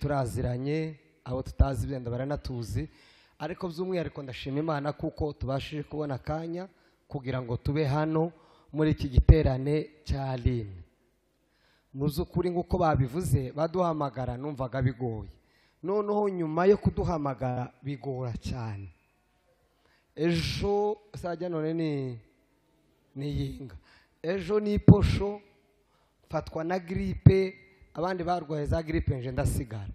turaziranye, abo tutazi byenda baranatuzi, ariko by'umwihariko ndashima Imana kuko tubashije kubona akanya kugira ngo tube hano muri iki giterane cya Aline. Muzukuri nguko babivuze baduhamagara numvaga bigoye, noneho nyuma yo kuduhamagara bigora cyane. Ejo sajya none ni yinga, ejo ni posho fatwa na gripe, abandi barwaye za gripe nje ndasigara.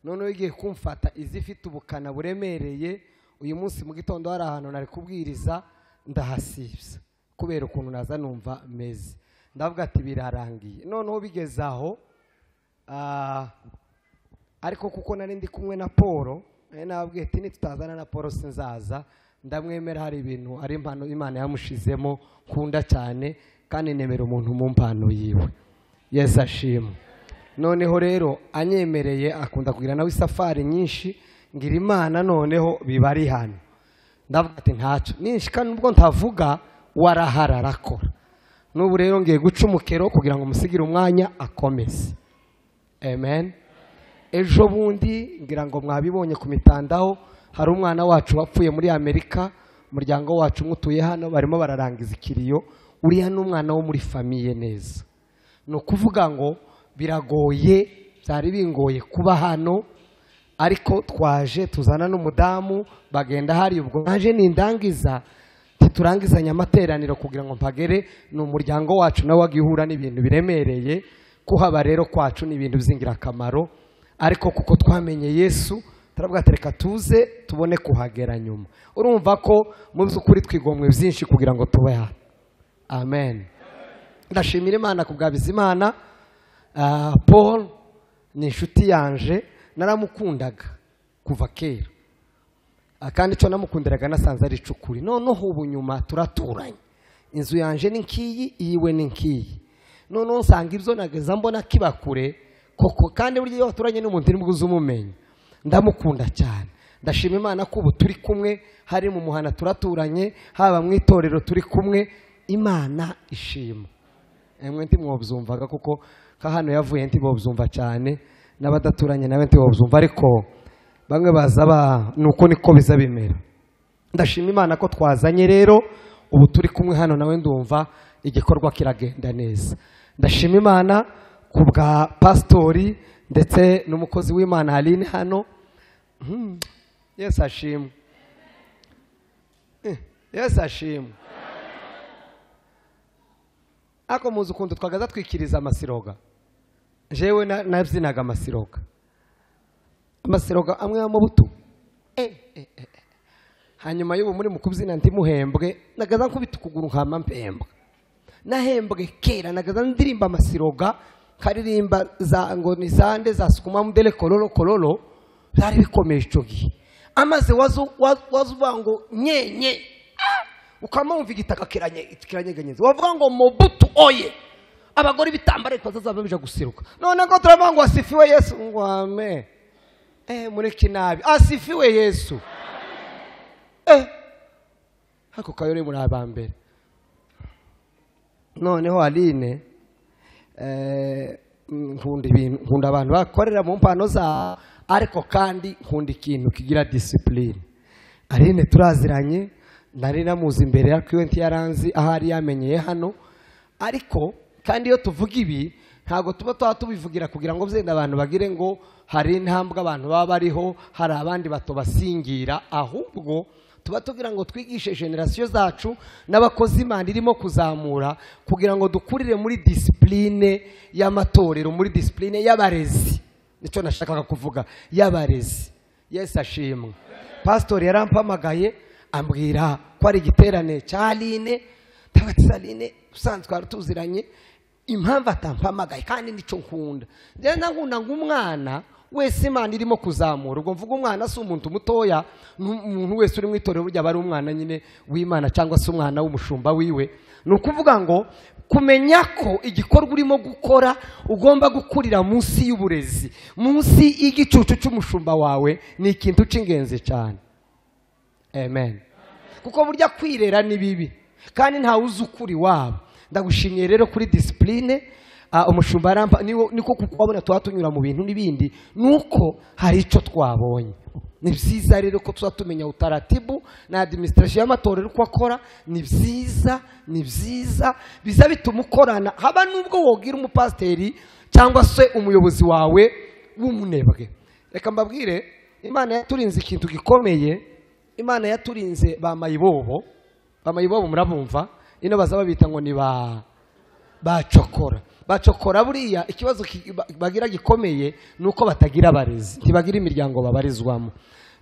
Noneho igiye kumfata izifite ubukana buremereye. Uyu munsi mu gitondo hari ahantu nari kubwiriza ndahasibya kubera ukuntu naza numva meze, ndavuga ati birarangiye. Noneho bigeze aho ariko kuko nari ndi kumwe na Paul, nababwiye ati nitutazana na Paul sinzaza, ndamwemera hari ibintu ari impano Imana yamushizemo nkunda cyane kandi nemera umuntu mu mpano yiwe. Yesu ashimwe. Noneho rero anyemereye akunda kugira nawe isafari nyinshi, ngira Imana noneho bibari hano. Ndavuga ati ntacyo ninshika nubwo ntavuga waraharakora. N'ubu rero ngiye guca umukero kugira ngo musigire umwanya akomeze. Amen. Ejo bundi ngira ngo mwabibonye ku mitandaho, hari umwana wacu wapfuye muri Amerika, umuryango wacu mutuye hano barimo bararangiza ikiriyo. Uriya n'umwana wo muri famiye neza. No kuvuga ngo biragoye, byari bingoye kuba hano, ariko twaje tuzana n'umudamu bagenda hari ubwo naje nindangiza turangizanya amateraniro kugira ngo mpagere n'umuryango wacu nawe wagihura n'ibintu biremereye. Kuhaba rero kwacu ni ibintu by'ingirakamaro, ariko kuko twamenye Yesu turavuga tereka tuze tubone kuhagera nyuma. Urumva ko mu by'ukuri twigomwe byinshi kugira ngo tube hano. Amen. Ndashimira Imana kubwa Bizimana. Paul ni inshuti yanje, naramukundaga kuva kera, kandi cyo namukundiraga nasanze ari cukuri. Noneho ubu nyuma turaturanye, inzu yanje ni nkiyi, iyiwe ni nkiyi. Noneho nsanga ibyo nageza mbona kibakure koko, kandi buryo iyo waturanye n'umuntu uri muguze umumenya. Ndamukunda cyane. Ndashima Imana ko ubu turi kumwe, hari mu muhana turaturanye, haba mu itorero turi kumwe. Imana ishima. Emwe nti mwobyumvaga kuko hano yavuye nti bobyumva cyane, n'abadaturanye nawe nti bobyumva, ariko bamwe bazaba nuko niko biza bimera. Ndashima Imana ko twazanye rero ubu turi kumwe hano, nawe ndumva igikorwa kiragenda neza. Ndashima Imana kubwa pastori ndetse n'umukozi w'Imana Aline hano. Yesu ashimwe. Yesu ashimwe. Ako muzi ukuntu twagaza twikiriza amasiroga. Jewe nabyinaga amasiroga. Amasiroga amwe y'amabuto. Hanyuma y'ubu muri mukubyina ndi muhembwe, nagaza nkubita ukuguru nkama mpembwa. Nahembwe kera nagaza ndirimba amasiroga, karirimba za ngo ni zande za sukuma mudele kololo zari bikomeye ico gihe. Amaze wazuvuga ngo nyenye, ukamumva igitaka kiranyeganyeza, wavuga ngo Mobutu oye, abagore bitambare bazazaba bija gusiruka. None ngo turavuga ngo asifiwe Yesu, ngo amen. Mureke nabi, asifiwe Yesu. Hako kayore muri abambere. Noneho Aline nkunda abantu bakorera mu mpano za, ariko kandi nkunda ikintu kigira discipline. Aline turaziranye, nari namuzi imbere yako iyo ntiyaranzi ahari yamenyeye hano, ariko kandi iyo tuvuga ibi ntago tuba tubivugira kugira ngo byenda abantu bagire ngo hari intambwe abantu baba bariho, hari abandi bato basingira, ahubwo tuba tugira ngo twigishe generation zacu n'abakozi Imana irimo kuzamura kugira ngo dukurire muri discipline y'amatorero, muri discipline y'abarezi. Nico nashakaga kuvuga, y'abarezi. Yesu ashimwe. Pastor yarampamagaye ambwira ko ari igiterane cya Aline. Tabatse Aline usanzwe arutuziranye, impamvu atampamagaye kandi nico nkunda. Nje nkunda ngumwana wese Imana irimo kuzamura. Ubwo mvuga umwana si umuntu mutoya, umuntu wese uri mu itorero burya bari umwana nyine w'Imana cyangwa se umwana w'umushumba wiwe. Nukuvuga ngo kumenya ko igikorwa urimo gukora ugomba gukurira munsi y'uburezi, munsi y'igicucu cy'umushumba wawe, ni ikintu cy'ingenzi cyane. Amen. Kuko burya kwirera ni bibi kandi nta uzi ukuri wabo. Ndagushimiye rero kuri discipline, umushumba arampa niko kubona twatunyura mu bintu n'ibindi nuko hari ico twabonye. Ni byiza rero ko tuzatumenya utaratibu na administration y'amatorero uko akora. Ni byiza biza bituma ukorana haba nubwo wogira umupasteri cyangwa se umuyobozi wawe w'umunebwe. Reka mbabwire, Imana yaturinze ikintu gikomeye. Imana yaturinze ba mayibobo murabumva ino baza babita ngo ni bacokora buriya ikibazo bagira gikomeye nuko batagira abarezi, ntibagira imiryango babarizwamo.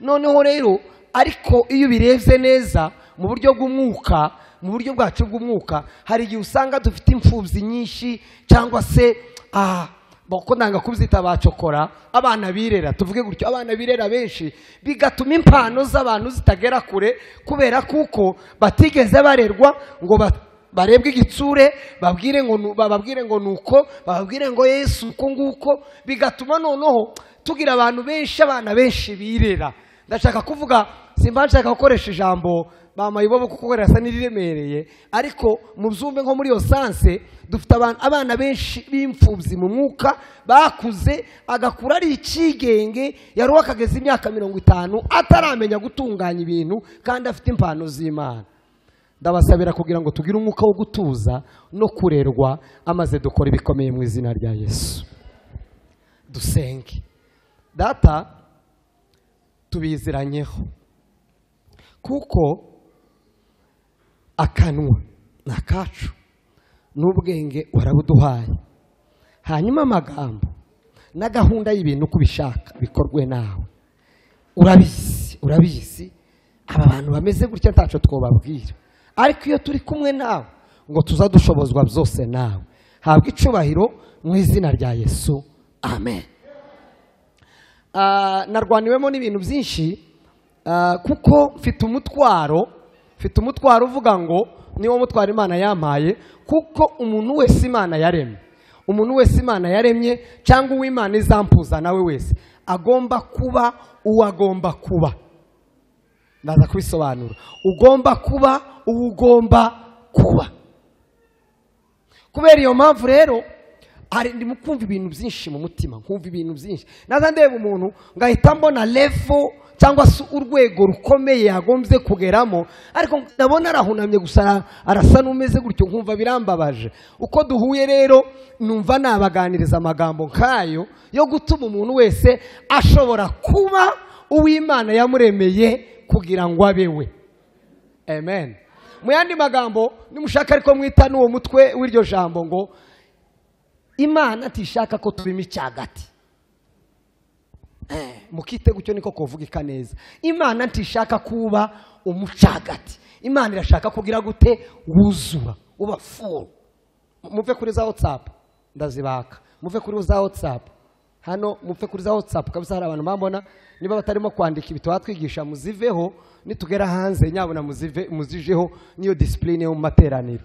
Noneho rero ariko iyo birebye neza mu buryo bw'umwuka, mu buryo bwacu bw'umwuka, hari igihe usanga dufite imfubyi nyinshi cyangwa se bako nanga kubyita bacokora abana birera, tuvuge gutyo, abana birera benshi, bigatuma impano z'abantu zitagera kure kubera kuko batigeze barerwa ngo barebwe igitsure, bababwire ngo nuko, bababwire ngo Yesu uko nguko, bigatuma noneho tugira abantu benshi, abana benshi birera. Ndashaka kuvuga, simba nshaka gukoresha ijambo bamayibobo kuko rasa n'iriremereye, ariko mubyumve nko muri yo sanse dufite abana benshi b'imfubyi mu mwuka, bakuze agakura ari ikigenge, yaruwa akageza imyaka 50 ataramenya gutunganya ibintu kandi afite impano z'Imana. Ndabasabira kugira ngo tugire umwuka wo gutuza no kurerwa, amaze dukora ibikomeye mu izina rya Yesu. Dusenge. Data, tubiziranyeho kuko akanwa nakacu n'ubwenge warabuduhaye, hanyuma amagambo na gahunda y'ibintu kubishaka bikorwe nawe. Urabizi aba bantu bameze gutya ntaco twobabwira, ariko iyo turi kumwe nawe ngo tuzadushobozwa byose nawe. Habwa icubahiro mu izina rya Yesu, amen. Narwaniwemo n'ibintu byinshi kuko mfite umutwaro uvuga ngo niwo mutwaro Imana yampaye, kuko umuntu wese Imana yaremye cyangwa uw'Imana izampuza nawe wese agomba kuba uwo agomba kuba. Ndaza kubisobanura. Ugomba kuba uwo ugomba kuba. Kubera iyo mpamvu rero ndimo kumva ibintu byinshi mu mutima, nkumva ibintu byinshi. Naza ndeba umuntu ngahita mbona level cyangwa se urwego rukomeye yagombye kugeramo, ariko ndabona arahunamye gusa, arasa n'umeze gutyo, nkumva birambabaje. Uko duhuye rero numva nabaganiriza amagambo nkayo yo gutuma umuntu wese ashobora kuba uw'Imana yamuremeye kugira ngo abewe. Amen. Mu yandi magambo nimushaka ariko mwita n'uwo mutwe w'iryo jambo ngo Imana tishaka ko tubima icyagati. Mukite gutyo niko kuvugika neza. Imana ntishaka kuba umucagati. Imana irashaka kugira gute wuzura, uba full. Muve kuri za WhatsApp ndazibaka. Muve kuri za WhatsApp. Hano muve kuri za WhatsApp kabisa, hari abantu bambona niba batarimo kwandika ibitwa twigisha muziveho, nitugera hanze nyabona muzijeho niyo discipline yo mu materaniro.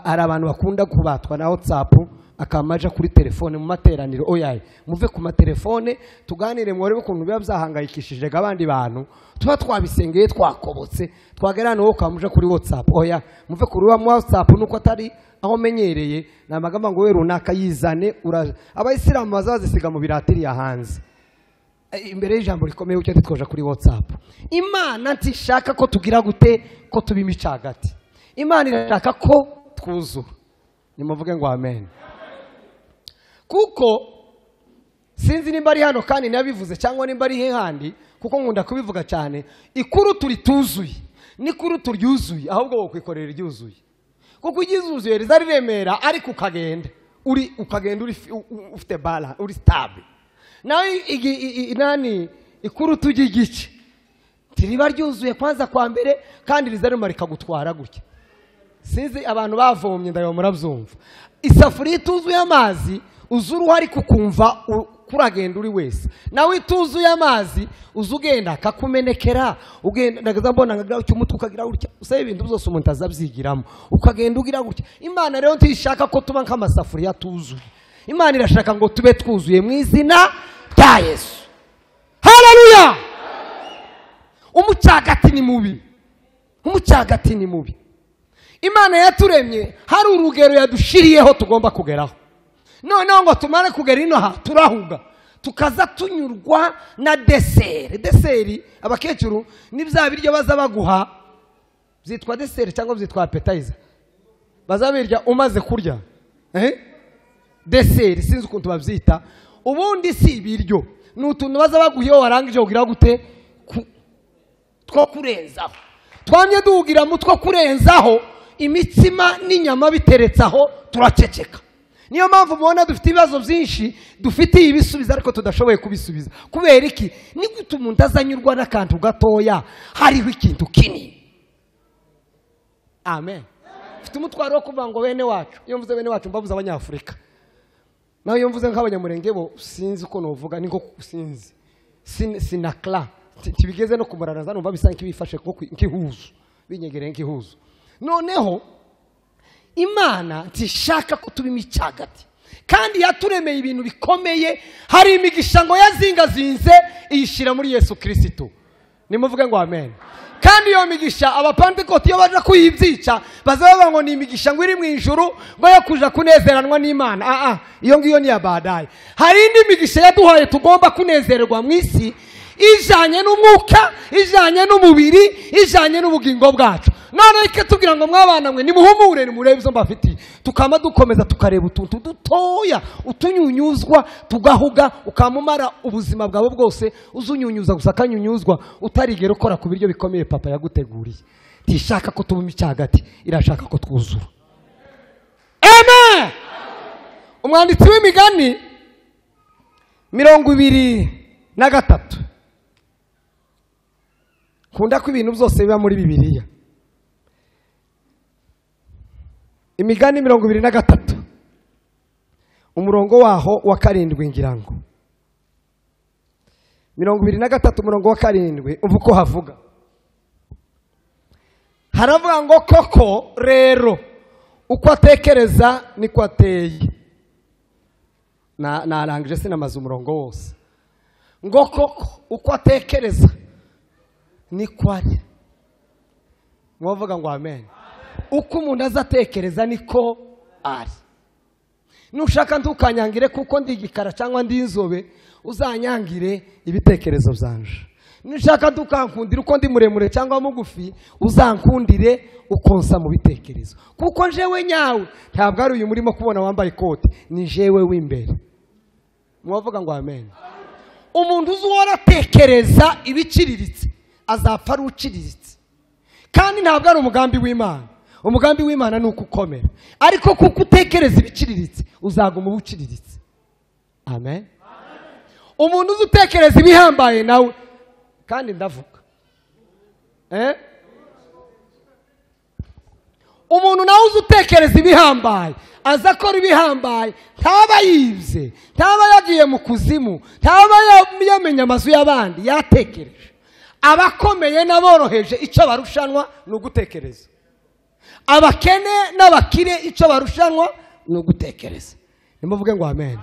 Hari abantu bakunda kubatwa na WhatsApp akamaja kuri telefone mu materaniro. Oyaye, muve ku matelefone tuganire mworebe ukuntu biba byahangayikishije abandi bantu, tuba twabisengeye twakobotse, twagerana wo kamuja kuri WhatsApp. Oya, muve kuri WhatsApp nuko atari aho menyereye, namagamba ngo we runaka yizane. Abayisilamu bazazisiga mu biratiri ya hanze imbere y'ijambo rikomeye ucyo twoja kuri WhatsApp. Imana ntishaka ko tugira gute, ko tubima icagati. Imana irashaka ko twuzura. Nimuvuge ngo amen. Kuko sinzi nimba ari hano kandi nabivuze cyangwa nimba ari hehandi, kuko nkunda kubivuga cyane, ikuru turi tuzuye nikuru turyuzuye, ahubwo wo kwikorera iryuzuye. Kuko igizuzuye rizariremera, ariko ukagenda ufite bala, uri stable. Nawe nani ikuru tugigice tiriba ryuzuye kwanza kwa mbere, kandi rizarima rikagutwara gutya. Sinzi abantu bavomye ndayo murabyumva. Isafuriya ituzuye amazi uzuru hari kukumva kuragenda uri wese. Nawe ituzuye amazi uzugenda akakumenekera, ugenda ndagaza mbona ngagira cy'umutwe ukagira gutya, usaye ibintu byose umuntu azabyigiramo ukagenda ugira gutya. Imana rero ntishaka ko tuba nk'amasafuriya tuzuye. Imana irashaka ngo tube twuzuye mu izina rya Yesu. Haleluya. Umucagati ni mubi. Imana yaturemye hari urugero yadushiriyeho tugomba kugeraho. Noneho ngo tumare kugera ino ha turahuga tukaza tunyurwa na deseri. Deseri abakecuru ni bya biryo baza baguha byitwa deseri cyangwa byitwa appetizer. Bazabirya umaze kurya. Deseri sinzi ukuntu babyita. Ubundi si ibiryo. N'utuntu baza baguhiye warangije ugira gute two kurenzaho. Twamye duhugira mu two kurenzaho imitsima n'inyama biteretsaho turaceceka. Niyo mpamvu mubona dufite ibibazo byinshi dufite ibisubizo ariko tudashoboye kubisubiza. Kubera iki? Ni gute umuntu azanyurwa n'akantu gatoya hariho ikintu kinini. Amen. Mfite umutwaro wo kuvuga ngo bene wacu. Iyo mvuze bene wacu mbabuza abanyafurika. Naho iyo mvuze nk'abanyamurenge bo sinzi uko novuga ni ngo sinzi. Sinakla. Kibigeze no kumuraraza numva bisa nk'ibifashe nk'ihuzu. Binyegereye nk'ihuzu. Noneho Imana ntishaka ko tuba imicyagati. Kandi yaturemeye ibintu bikomeye. Hari imigisha ngo yazingazinze iyishira muri Yesu Kristo. Nimuvuge ngo amen. Kandi iyo migisha abapantekote iyo baje kuyibyica bazaba ngo ni imigisha ngo iri mu ijuru ngo yo kuja kunezeranwa n'Imana. Iyo ngiyo ni yabadaye. Hari indi migisha yaduhaye tugomba kunezererwa mu isi ijanye n'umwuka, ijanye n'umubiri, ijanye n'ubugingo bwacu. None ike tugira ngo mwabana mwe nimuhumure nimurebe izo mbafiti. Tukama dukomeza tukareba utuntu dutoya utunyunyuzwa tugahuga ukamumara ubuzima bwawe bwose uzunyunyuza gusa kanyunyuzwa utarigera ukora ku biryo bikomeye papa yaguteguriye. Tishaka ko tuba imicyagati, irashaka ko twuzura. Amen. Umwanditsi w'imigani 23 kunda ko ibintu byose biba muri Bibiliya. Imigani 23 umurongo waho wa 7 ngirango 23 umurongo wa 7 umva uko havuga. Haravuga ngo koko rero uko atekereza niko ateye. Narangije sinamaze umurongo wose. Ngo koko uko atekereza niko ari. Mwavuga ngo amen. Uko umuntu azatekereza niko ari. Nushaka ntukanyangire kuko ndi igikara cyangwa ndi inzobe uzanyangire ibitekerezo byanje. Nushaka ntukankundire uko ndi muremure cyangwa mugufi uzankundire ukonsa mu bitekerezo. Kuko njewe nyawe ntabwo ari uyu murimo kubona wambaye ikote ni jewe w'imbere. Mwavuga ngo amen. Umuntu uzuhora atekereza ibiciriritse azapfa ari uciriritse. Kandi ntabwo ari umugambi w'Imana. Umugambi w'Imana ni ukukomera. Ariko kuko utekereza ibiciriritse uzaguma ubuciriritse. Amen. Umuntu uzutekereza ibihambaye nawe kandi ndavuga. Umuntu nawe uzutekereza ibihambaye azakora ibihambaye ntaba yibye, ntaba yagiye mu kuzimu, ntaba yamenya amazu y'abandi yatekereje. Abakomeye n'aboroheje icyo barushanwa ni ugutekereza. Abakene n'abakire icyo barushanwa ni ugutekereza. Nimuvuge ngo amen.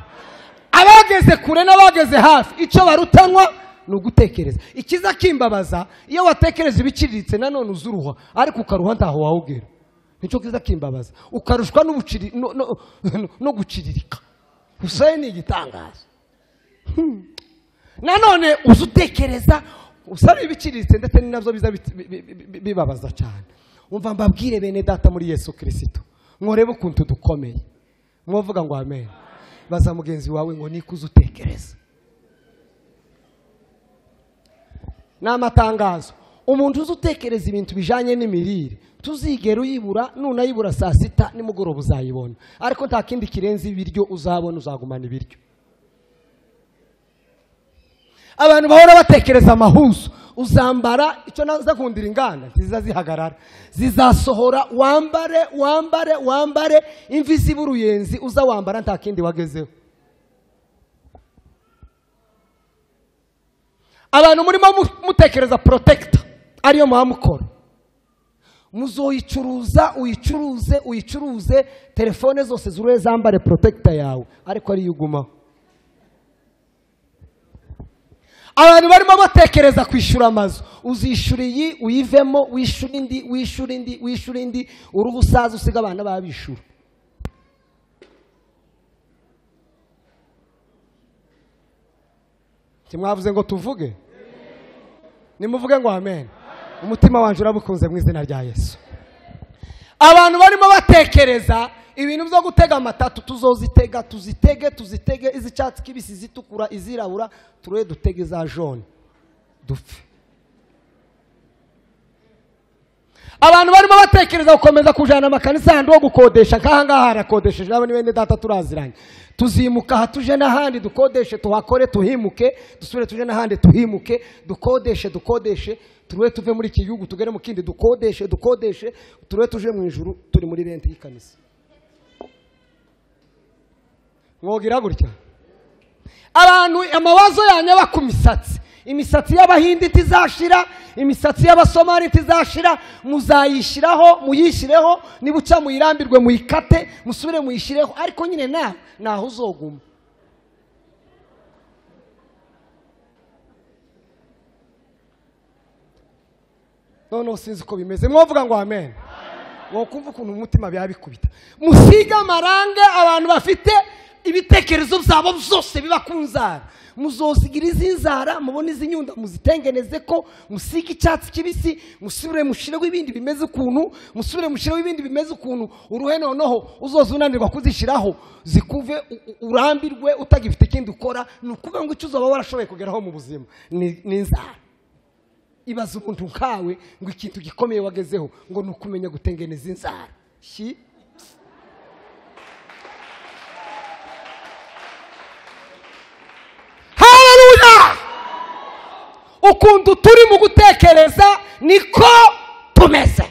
Abageze kure n'abageze hafi icyo barutanwa ni ugutekereza. Ikiza kimbabaza iyo watekereza ibiciriritse nanone uzuruha ariko ukaruha ntaho wawugera. Nicyo kiza kimbabaza. Ukarushwa n'ubuciri no guciririka. Usaye ni igitangaza. Nanone uzutekereza usaba ibiciriritse ndetse n'inavyo biza bibabaza cyane. Umva mbabwire bene data muri Yesu Kristo. Mworebe ukuntu dukomeye. Mwovuga ngo amen. Baza mugenzi wawe ngo nikuze utekereza. N'amatangazo. Umuntu uzutekereza ibintu bijanye n'imirire tuzigera uyibura nunayibura saa 6 nimugoroba uzayibona. Ariko nta kindi kirenze ibiryo uzabona uzagumana ibiryo. Abantu bahora batekereza amahuzo uzambara icyo naza kundira inganda zizazihagarara zizasohora wambare imvi z'uruyenzi uza wambara nta kindi wagezeho. Abantu murimo mutekereza protector ariyo mwamukora muzoyicuruza uyicuruze telefone zose zure zambare protector yawe ariko ari yugumaho. abantu barimo batekereza kwishyura amazu, uzishyura iyi uyivemo, wishyura indi, wishyura indi, wishyura indi, uruhu usaza usiga abana babishyura. Mwavuze ngo tuvuge, nimuvuge ngo amen. Umutima wanje urabukunze mu izina rya Yesu. Abantu barimo batekereza ibintu byo gutega amatatu, tuzozitega, tuzitege izicyatsi kibisi, zitukura, izirabura, turoye dutege za jaune dupfe. Abantu barimo batekereza gukomeza kujana amakanisa handi wo gukodesha, nk'ahangaha harakodesheje, nabo ni bene data turaziranye. Tuzimuka aha tuje n'ahandi dukodeshe, tuhakore tuhimuke, dusubire tuje n'ahandi tuhimuke, dukodeshe, turuwe tuve muri iki gihugu tugere mu kindi, dukodeshe, turuwe tuje mu ijuru, turi muri rente y'ikanisa. Mwogira gutya. Abantu amawazo yanyaba ku misatsi, imisatsi y'abahindi tizashira, imisatsi y'abasomali tizashira, muzayishiraho, muyishireho, nibuca muyirambirwe muyikate, musubire muyishireho, ariko nyine naho uzoguma. None sinzi ko bimeze, mwovuga ngo amen. Wokumva ukuntu umutima byabikubita. Musiga amarange abantu bafite ibitekerezo byabo byose biba kunzara, muzosigira izinzara, mubone izinyunda muzitengeneze ko, musige icyatsi kibisi, musubire mushireho ibindi bimeze ukuntu, musubire mushireho ibindi bimeze ukuntu, uruhe noneho uzozunanirwa kuzishiraho zikuve, urambirwe utagifite ikindi ukora. Nukuvuga ngo icyo uzaba warashoboye kugeraho mu buzima ni inzara. Ibaza umuntu nkawe ngo ikintu gikomeye wagezeho ngo nukumenya gutengeneza inzara. Ukuntu turi mu gutekereza niko tumeze.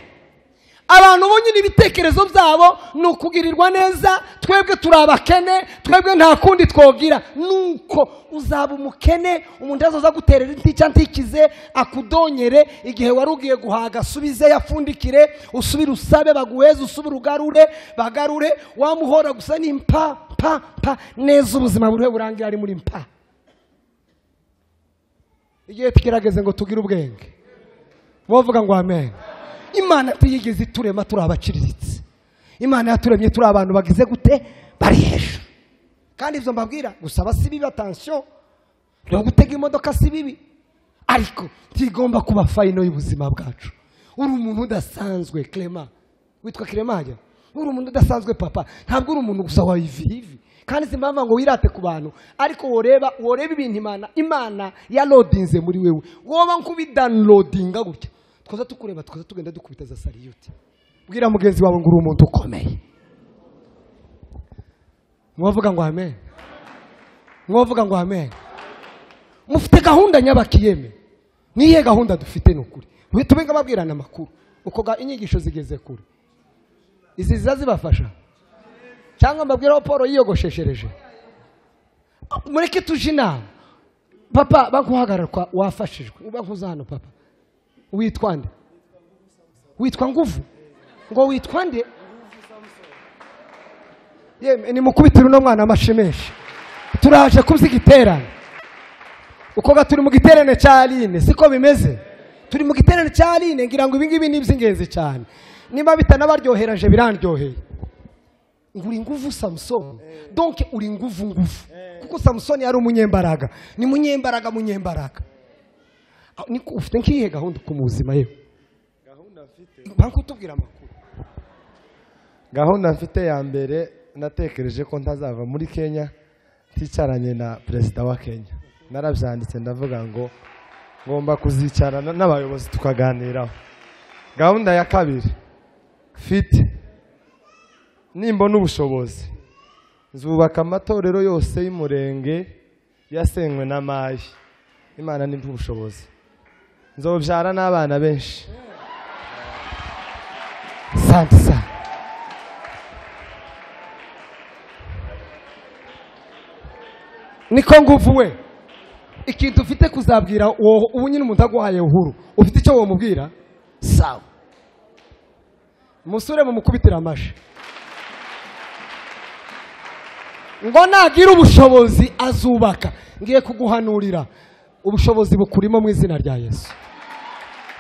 Abantu bo nyine ibitekerezo byabo nukugirirwa neza, twebwe turabakene, twebwe nta kundi twogira. Nuko uzaba umukene, umuntu azoza guterera intica ntikize, akudonyere, igihe warugiye guhaga subize yafundikire, usubire usabe baguheze, usubire ugarure, bagarure, wamuhora gusa ni mpa neza, ubuzima burihe burangira ari muri mpa. Igihe tugerageze ngo tugire ubwenge, bavuga ngo amen. Imana tuyigeze turema turi abaciriritse. Imana yaturemye turi abantu bagize gute, bari hejuru. Kandi ivyo mbabwira gusaba si bibi, attention, no gutega imodoka si bibi, ariko tigomba kuba final y'ubuzima bwacu. Uri umuntu udasanzwe. Clement, witwa Clement, uri umuntu udasanzwe papa, ntabwo uri umuntu gusa wa ivi. Kandi simpamva ngo wirate ku bantu, ariko woreba ibintu Imana ya loadinze muri wewe, woba nkubidownloadinga gutya, twaza tukureba, twaza tugenda dukubita za salute. Bwira mugenzi wawe ngo uri umuntu ukomeye. Mwavuga ngo amen. Mwavuga ngo amen. Mufite gahunda nyabakiyeme. Niye gahunda dufite nukuri. Tubenga babwirana amakuru. Uko inyigisho zigeze kure. Izi zibafasha. Cyangwa mbabwira Paul yiyogosheshereje. Mureke tuje inama. Papa baguhagararwa wafashijwe. Uba nkuza hano papa. Witwa nde? Witwa Nguvu. Ngo witwa nde? Ni mukubitira no mwana amashimeshi. Turaje kuzigiterana. Uko turi mu giterane cya Aline, siko bimeze. Turi mu giterane cya Aline, ngira ngo ibingibi ni iby'ingenzi cyane. Nimba bitanabaryoheraje birandyoheye. Nguri Nguvu Samson. Donc uri nguvu. Kuko Samson yari umunyembaraga. Ni munyembaraga. Niko ufite nkihe gahunda ku muzima yewe? Gahunda mfite. Banko tubwira amakuru. Gahunda mfite ya mbere, natekereje ko ntazava muri Kenya ticaranye na Perezida wa Kenya. Narabyanditse ndavuga ngo ngomba kuzicarana n'abayobozi tukaganiraho. Gahunda ya kabiri, mfite nimbona ubushobozi, nzubaka amatorero yose y'umurenge yasenywe na mayi. Imana nimba ubushobozi, nzobyara n'abana benshi. Santa. Niko Nguvu we, ikintu ufite kuzabwira ubu nyine umuntu aguhaye uhuru, ufite icyo wamubwira? Sawa. Musure mu mukubitira amashi. Ngo nagira ubushobozi azubaka. Ngiye kuguhanurira. ubushobozi bukurimo mu izina rya Yesu.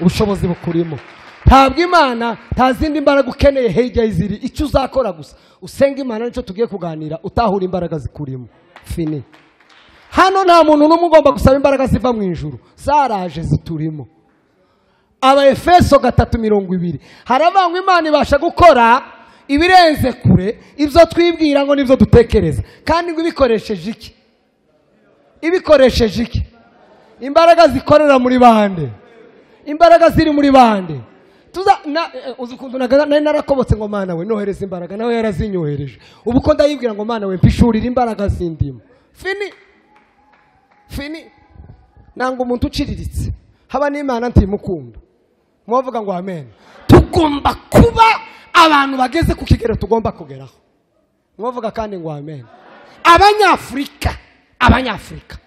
Ubushobozi bukurimo. Ntabwo Imana nta zindi mbaraga ukeneye hirya y'iziri. Icyo uzakora gusa usenga Imana, nicyo tugiye kuganira, utahura imbaraga zikurimo. Fini. Hano nta muntu n'umwe ugomba gusaba imbaraga ziva mu ijuru, zaraje ziturimo. Abaefeso 3:20 haravangwa Imana ibasha gukora ibirenze kure ibyo twibwira ngo nibyo dutekereza, kandi ngo ibikoresheje iki? Ibikoresheje iki? Imbaraga zikorera muri bande. Imbaraga ziri muri bande. Uzukundu narakobotse ngo Mana we nohereza imbaraga, nawe yarazinyohereje. Ubu ko ndayibwira ngo Mana we mpishurira imbaraga zindimo. Fini. Nanga umuntu uciriritse haba n'Imana ntimukunda. Mwavuga ngo amen. Tugomba kuba abantu bageze ku kigero tugomba kugeraho. Mwavuga kandi ngo amen. Abanyafrika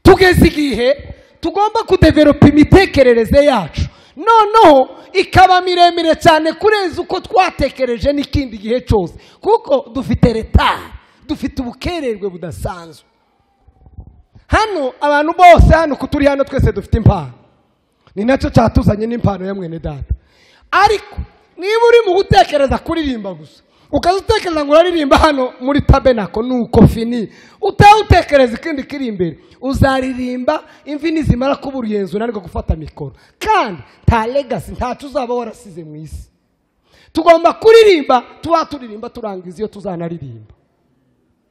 tugeze igihe tugomba kudevelopa imitekerereze yacu, noneho ikaba miremire cyane kurenza uko twatekereje n'ikindi gihe cyose, kuko dufite retard, dufite ubukererwe budasanzwe. Hano abantu bose hano kuturi hano twese dufite impano, ni nacyo cyatuzanye n'impano ya mwene data. Ariko niba uri mu gutekereza kuririmba gusa, ukaza utekereza ngo uraririmba hano muri tabernacle, nuko fini. Utawutekereza ikindi kiri imbere, uzaririmba imvi nizimara kuba uruyenzo nariko gufata mikoro, kandi nta legacy, nta tuzaba warasize mu isi. Tugomba kuririmba, turirimba turangiza iyo tuzanaririmba.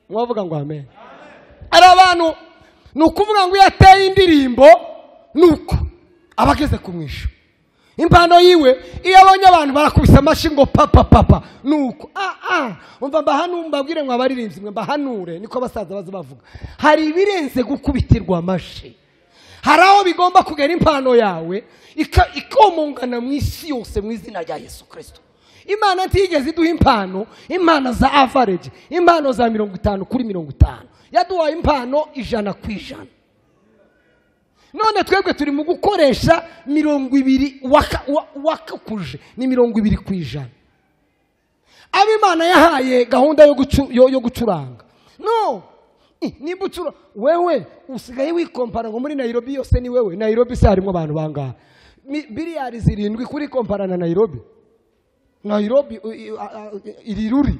Mwavuga ngo amen. Ari abantu nukuvuga ngo yateye indirimbo nuko abageze kumwisho. Impano yiwe iyo abonye abantu barakubisa amashi ngo papa nuko umva mbahanu mbabwire ngo abaririmbyi mwe mbahanure, niko basaza bazo bavuga. Hari ibirenze gukubitirwa amashi. Hari aho bigomba kugera impano yawe ikomongana mu isi yose mu izina rya Yesu Kristo. Imana ntigeze iduha impano za average, impano za 50/50. Yaduhaye impano 100%. None twebwe turi mu gukoresha 20 wakakuje ni 20%. Abimana yahaye gahunda yo gucuranga. No. Niba ucura wewe usigaye wikompara ngo muri Nairobi yose ni wewe. Nairobi se harimo abantu bangahe? Billiards 7 kuri kompara na Nairobi. Nairobi iriruri.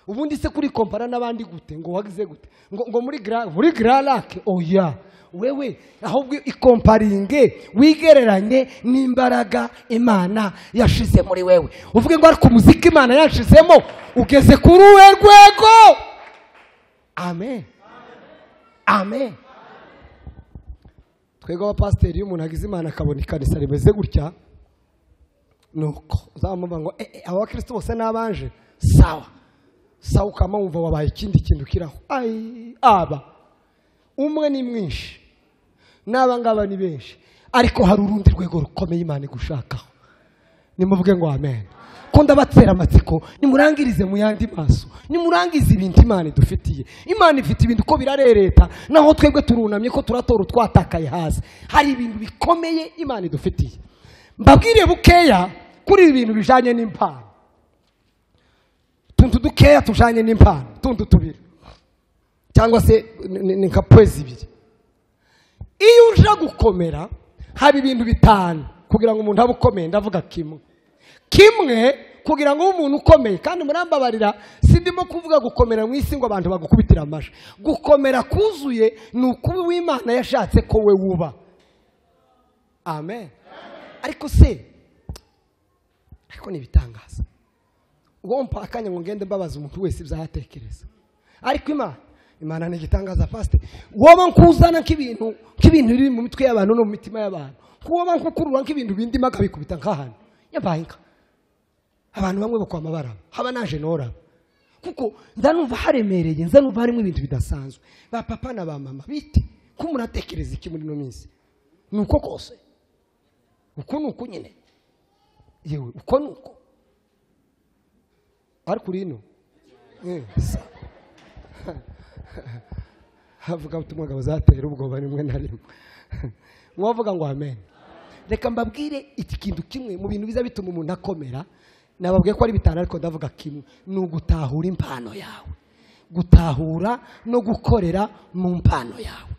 Ubundi se kuri kompara n'abandi gute ngo wagize gute? Ngo muri Grand Lac oya. Wewe ahubwo ikomparinge wigereranye n'imbaraga Imana yashize muri wewe. Uvuge ngo ari ku muziki Imana yashizemo ugeze kuri uwe rwego. Amen. Twego abapasteri y'umuntu agize Imana akabona ikanisa rimeze gutya, nuko uzamuvuga ngo abakristo bose nabanje sawa ukama wumva wabaye ikindi kintu kiraho. Aba umwe ni mwinshi n'abangaba ni benshi, ariko hari urundi rwego rukomeye Imana igushakaho. Nimuvuge ngo amen. Ko ndabatera amatsiko, nimurangirize mu yandi maso, nimurangize ibintu Imana idufitiye. Imana ifite ibintu ko birarereta, naho twebwe turunamye ko turatora twatakaye hasi. Hari ibintu bikomeye Imana idufitiye. Mbabwire bukeya kuri ibintu bijanye n'impano. Tuntu dukeya tujanye n'impano, tuntu tubiri cyangwa se ni nka pwezi 2. Iyo uja gukomera hari ibintu 5 kugira ngo umuntu abukomeye. Ndavuga kimwe kugira ngo umuntu ukomeye, kandi murambabarira sindimo kuvuga gukomera mu isi ngo abantu bagukubitira amaje. Gukomera kuzuye ni ukuba w'Imana yashatse ko we wuba. Amen. Ariko ni bitangaza. Ugomba akanya ngo ngende mbabaza umuntu wese ibyahatekereza. Ariko Imana ni gitangaza pastor. Woba nkuzana k'ibintu biri mu mitwe y'abantu no mu mitima y'abantu. Kuwoba nkukurura nk'ibintu bindi makabikubita nk'ahantu. Yabahinka. Abantu bamwe bakwa amabara. Haba naje nora. Kuko ndanumva haremereye, nzanumva harimo ibintu bidasanzwe. Ba papa na ba mama biti ko muratekereza iki muri no minsi. Nuko kose. Uko nyine. Yewe uko. Ariko rino. Havuga ubutumwa bw'abazatera ubwoba nimwe na rimwe. Mwavuga ngo amen. Reka mbabwire iki kintu kimwe mu bintu biza bituma umuntu akomera. Nababwiye ko ari 5 ariko ndavuga kimwe, ni ugutahura impano yawe. Gutahura no gukorera mu mpano yawe.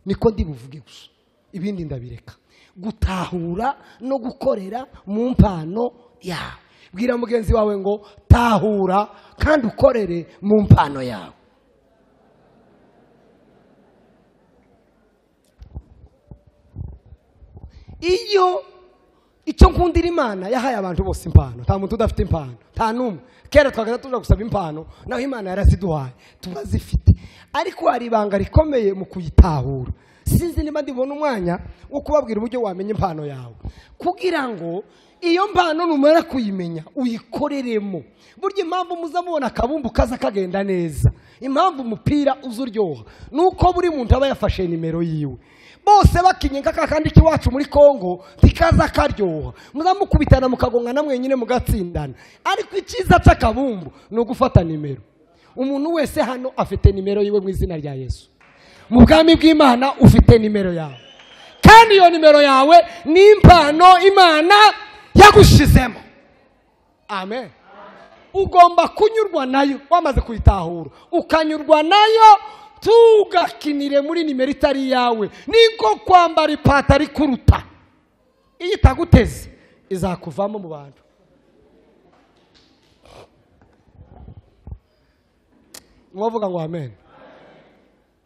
niko ndi buvuge gusa, ibindi ndabireka. Gutahura no gukorera mu mpano yawe. Bwira mugenzi wawe ngo tahura kandi ukorere mu mpano yawe. Iyo icyo nkundira Imana yahaye abantu bose impano, nta muntu udafite impano, nta numwe. Kera twagaza tuja gusaba impano, naho Imana yaraziduhaye turazifite, ariko hari ibanga rikomeye mu kuyitahura. Sinzi niba ndibona umwanya wo kubabwira uburyo wamenya impano yawe, kugira ngo iyo mpano numara kuyimenya uyikoreremo. Burya impamvu muzamubona akabumbu kaza kagenda neza, impamvu umupira uzuryoha, nuko buri muntu aba yafashe nimero yiwe. Bose bakinye kakandi kiwacu muri Kongo tikaza karyoha, muzamukubitana mukagongana mwenyine mugatsindana. Ariko ikiza cy'akabumbu no gufata nimero. Umuntu wese hano afite nimero yiwe mu izina rya Yesu. Mu bwami bw'Imana ufite nimero yawe, kandi iyo nimero yawe ni impano Imana yagushizemo. Amen. Ugomba kunyurwa nayo wamaze kuyitahura, ukanyurwa nayo, tugakinire muri nimero itari yawe. Niko kwambara ipatari kuruta, iyo itaguteze izakuvamo mu bantu. Mwavuga ngo amen.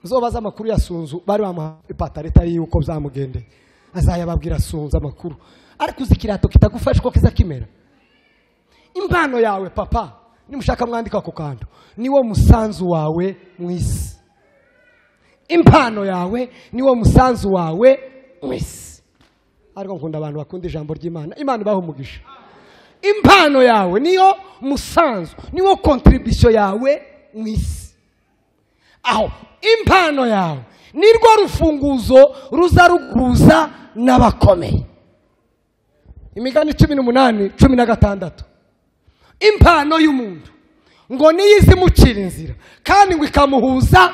Muzobaza amakuru ya Sunzu, bari bamuha ipatari itari yuko byamugende, azayababwira Sunzu amakuru. Ariko uzikirato kitagufasha ko kiza kimera. Impano yawe papa, nimushaka mwandika ku kantu, niwo musanzu wawe mu isi. Impano yawe niwo musanzu wawe mu isi. Ariko nkunda abantu bakunda ijambo ry'Imana, Imana ibaho umugisha. Impano yawe niyo musanzu, niwo contribution yawe mu isi. Aho impano yawe nirwo rufunguzo ruza ruguza n'abakomeye. Imigani 18:16. Impano y'umuntu ngo niyizi mucira inzira, kandi ngo ikamuhuza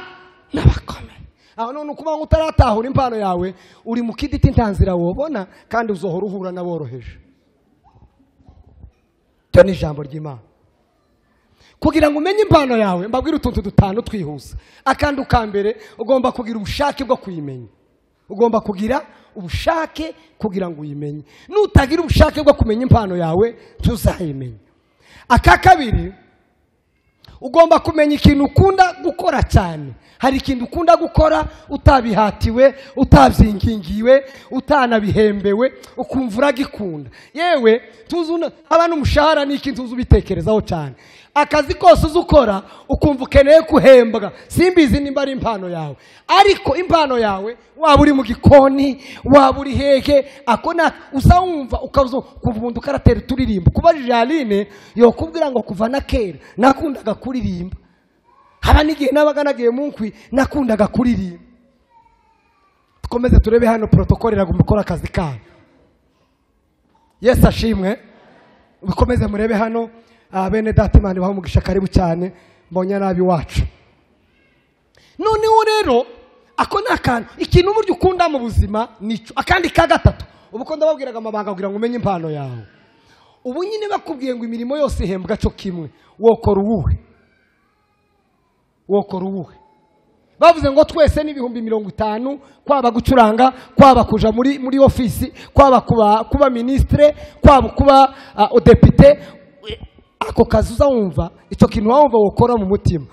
n'abakomeye. Aho none ukuba ngo utaratahura impano yawe, uri mu kiditi ntanzira wobona, kandi uzohora uhura naboroheje. Cyo ni ijambo ry'Imana. Kugira ngo umenye impano yawe, mbabwira utuntu dutanu twihuza. Akandu kambere, ugomba kugira ubushake bwo kuyimenya. Ugomba kugira ubushake kugira ngo uyimenye. Nutagira ubushake bwo kumenya impano yawe, tuzayimenya. Aka kabiri, ugomba kumenya ikintu ukunda gukora cyane. Hari ikintu ukunda gukora utabihatiwe, utabyingingiwe, utanabihembewe, ukumva uragikunda. Yewe tuzuna abantu umushahara ni ikintu uzubitekerezaho cyane. Akazi kose uzukora ukumva ukeneye kuhembwa, simbizi nimba ari impano yawe. Ariko impano yawe, waba uri mu gikoni, waba uri hehe, akona uzawumva ukazo kuvunda ukaratera turirimba. Kuba Jaline yokubwira ngo kuva na kera nakundaga kuririmba. Haba nigihe nabaga nagiye munkwi nakundaga kuririmba. Tukomeze turebe hano protocol iragumukora akazi kayo. Yesu ashimwe. Bikomeze murebe hano. Bene data Imana ibaho umugisha, karibu cyane, mbonye nabi wacu. Noneho rero ako nakantu ikintu umuryo ukunda mu buzima nico. Akandi ka gatatu, ubuko ndababwiraga amabanga kugira ngo umenye impano yawe. Ubu nyine bakubwiye ngo imirimo yose ihembwa cyo kimwe, wokora uwuhe? Wokora uwuhe? Bavuze ngo twese ni 50,000, kwaba gucuranga, kwaba kuja muri ofisi, kwaba kuba ministre, kwaba kuba depite. Ako kazi uzawumva, icyo kintu wumva wokora mu mutima,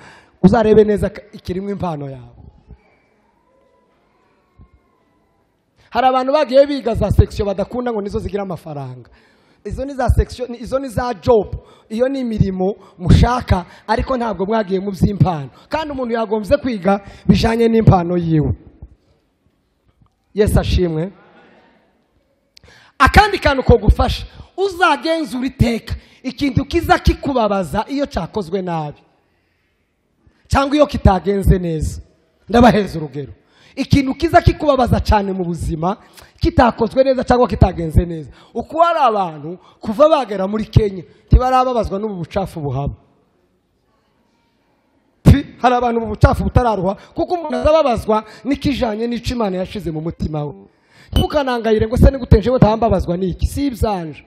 uzarebe neza ikirimo impano yawe. Hari abantu bagiye biga za section badakunda ngo nizo zigira amafaranga. Izo ni za section, izo ni za job, iyo ni imirimo mushaka, ariko ntabwo mwagiye mu by'impano. Kandi umuntu yagombye kwiga bijanye n'impano yiwe. Yesu ashimwe. Akandi kantu ko gufasha, uzagenzura iteka ikintu kiza kikubabaza iyo cyakozwe nabi, cyangwa iyo kitagenze neza. Ndabaheza urugero. Ikintu kiza kikubabaza cyane mu buzima kitakozwe neza cyangwa kitagenze neza. Uko ari abantu kuva bagera muri Kenya tibarababazwa n'ubu bucafu buhaba. Hari abantu mu bucafu butararuha, kuko umuntu azababazwa nikijanye n'ico Imana yashize mu mutima we. Tukanangayire ngo se nigutenje we tambabazwa niki, si ibyanje.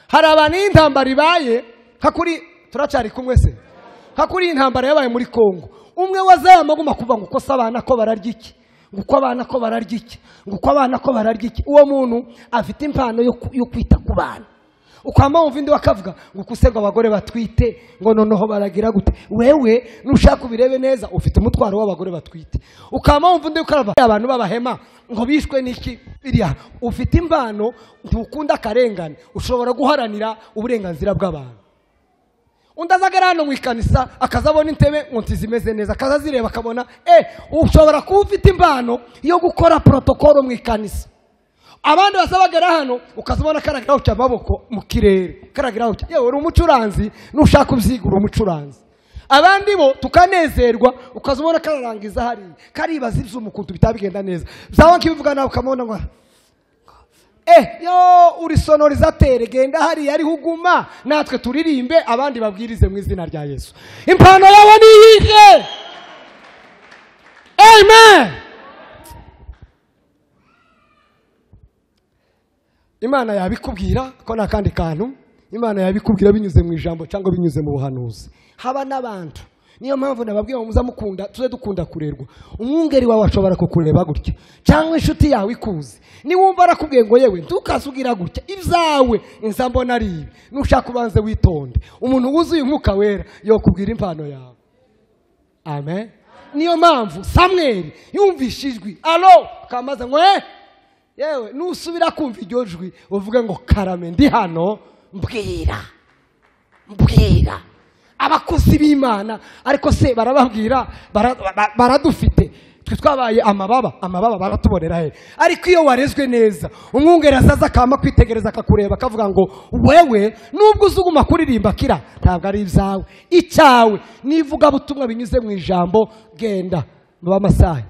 Hari abantu intambara ibaye, hakuri turacari kumwe se, hakuri intambara yabaye muri Kongo. Umwe wazaye amaguma kuva ngo kosa abana ko bararya iki, nguko abana ko bararya iki, nguko abana ko bararya iki. Uwo muntu afite impano yo kwita ku bana. Ukama wumva indi wakavuga ngo kusego abagore batwite ngo noneho baragira gute. Wewe nushaka ubirebe neza ufite umutwaro w'abagore batwite. Ukama wumva indi ukarava abantu babahema ngo bishwe n'iki biriya. Ufite impano ntukunda karengane, ushobora guharanira uburenganzira bw'abantu. Undazagera hano mu ikanisa akazabona intebe ngo ntizimeze neza, akazazireba akabona ushobora kuba ufite impano yo gukora protokolo mu ikanisa. Abandi basabagera hano ukazabona karagiraho cy'amaboko mu kirere, karagiraho yewe uri umucuranzi nushaka ubyigura umucuranzi. Abandi bo tukanezerwa ukazabona kararangiza hari karibaza iby'umukuntu bitabigenda neza. Byaho kibivuga nawe ukamubona ngo yo uri sonorizateur genda hari yari huguma natwe turirimbe abandi babwirize mu izina rya Yesu. Impano yawe ni iyihe? Amen. Imana yabikubwira ko nakandi kantu. Imana yabikubwira binyuze mu ijambo cyangwa binyuze mu buhanuzi. Haba n'abantu. Niyo mpamvu nababwiye ngo muzamukunda tuze dukunda kurerwa. Umwungeri wawe ashobora kukureba gutya cyangwa inshuti yawe ikuzi. Ni wumva arakubwiye ngo yewe ntukasugira gutya ibyawe insambona ari ibi. Nushaka ubanze witonde. Umuntu wuzuye umwuka wera yo kubwira impano yawe. Amen. Niyo mpamvu Samuel yumvishijwe kamaze ngo yewe nusubira kumva iryo jwi uvuge ngo karame ndi hano mbwira abakozi b'Imana. Ariko se barababwira baradufite twe twabaye amababa baratubonera he. Ariko iyo warezwe neza umwungeri azaza akama kwitegereza akakureba akavuga ngo wewe nubwo uzuguma kuririmba kira ntabwo ari ibyawe, icyawe nivuga butumwa binyuze mu ijambo genda mu Masayi.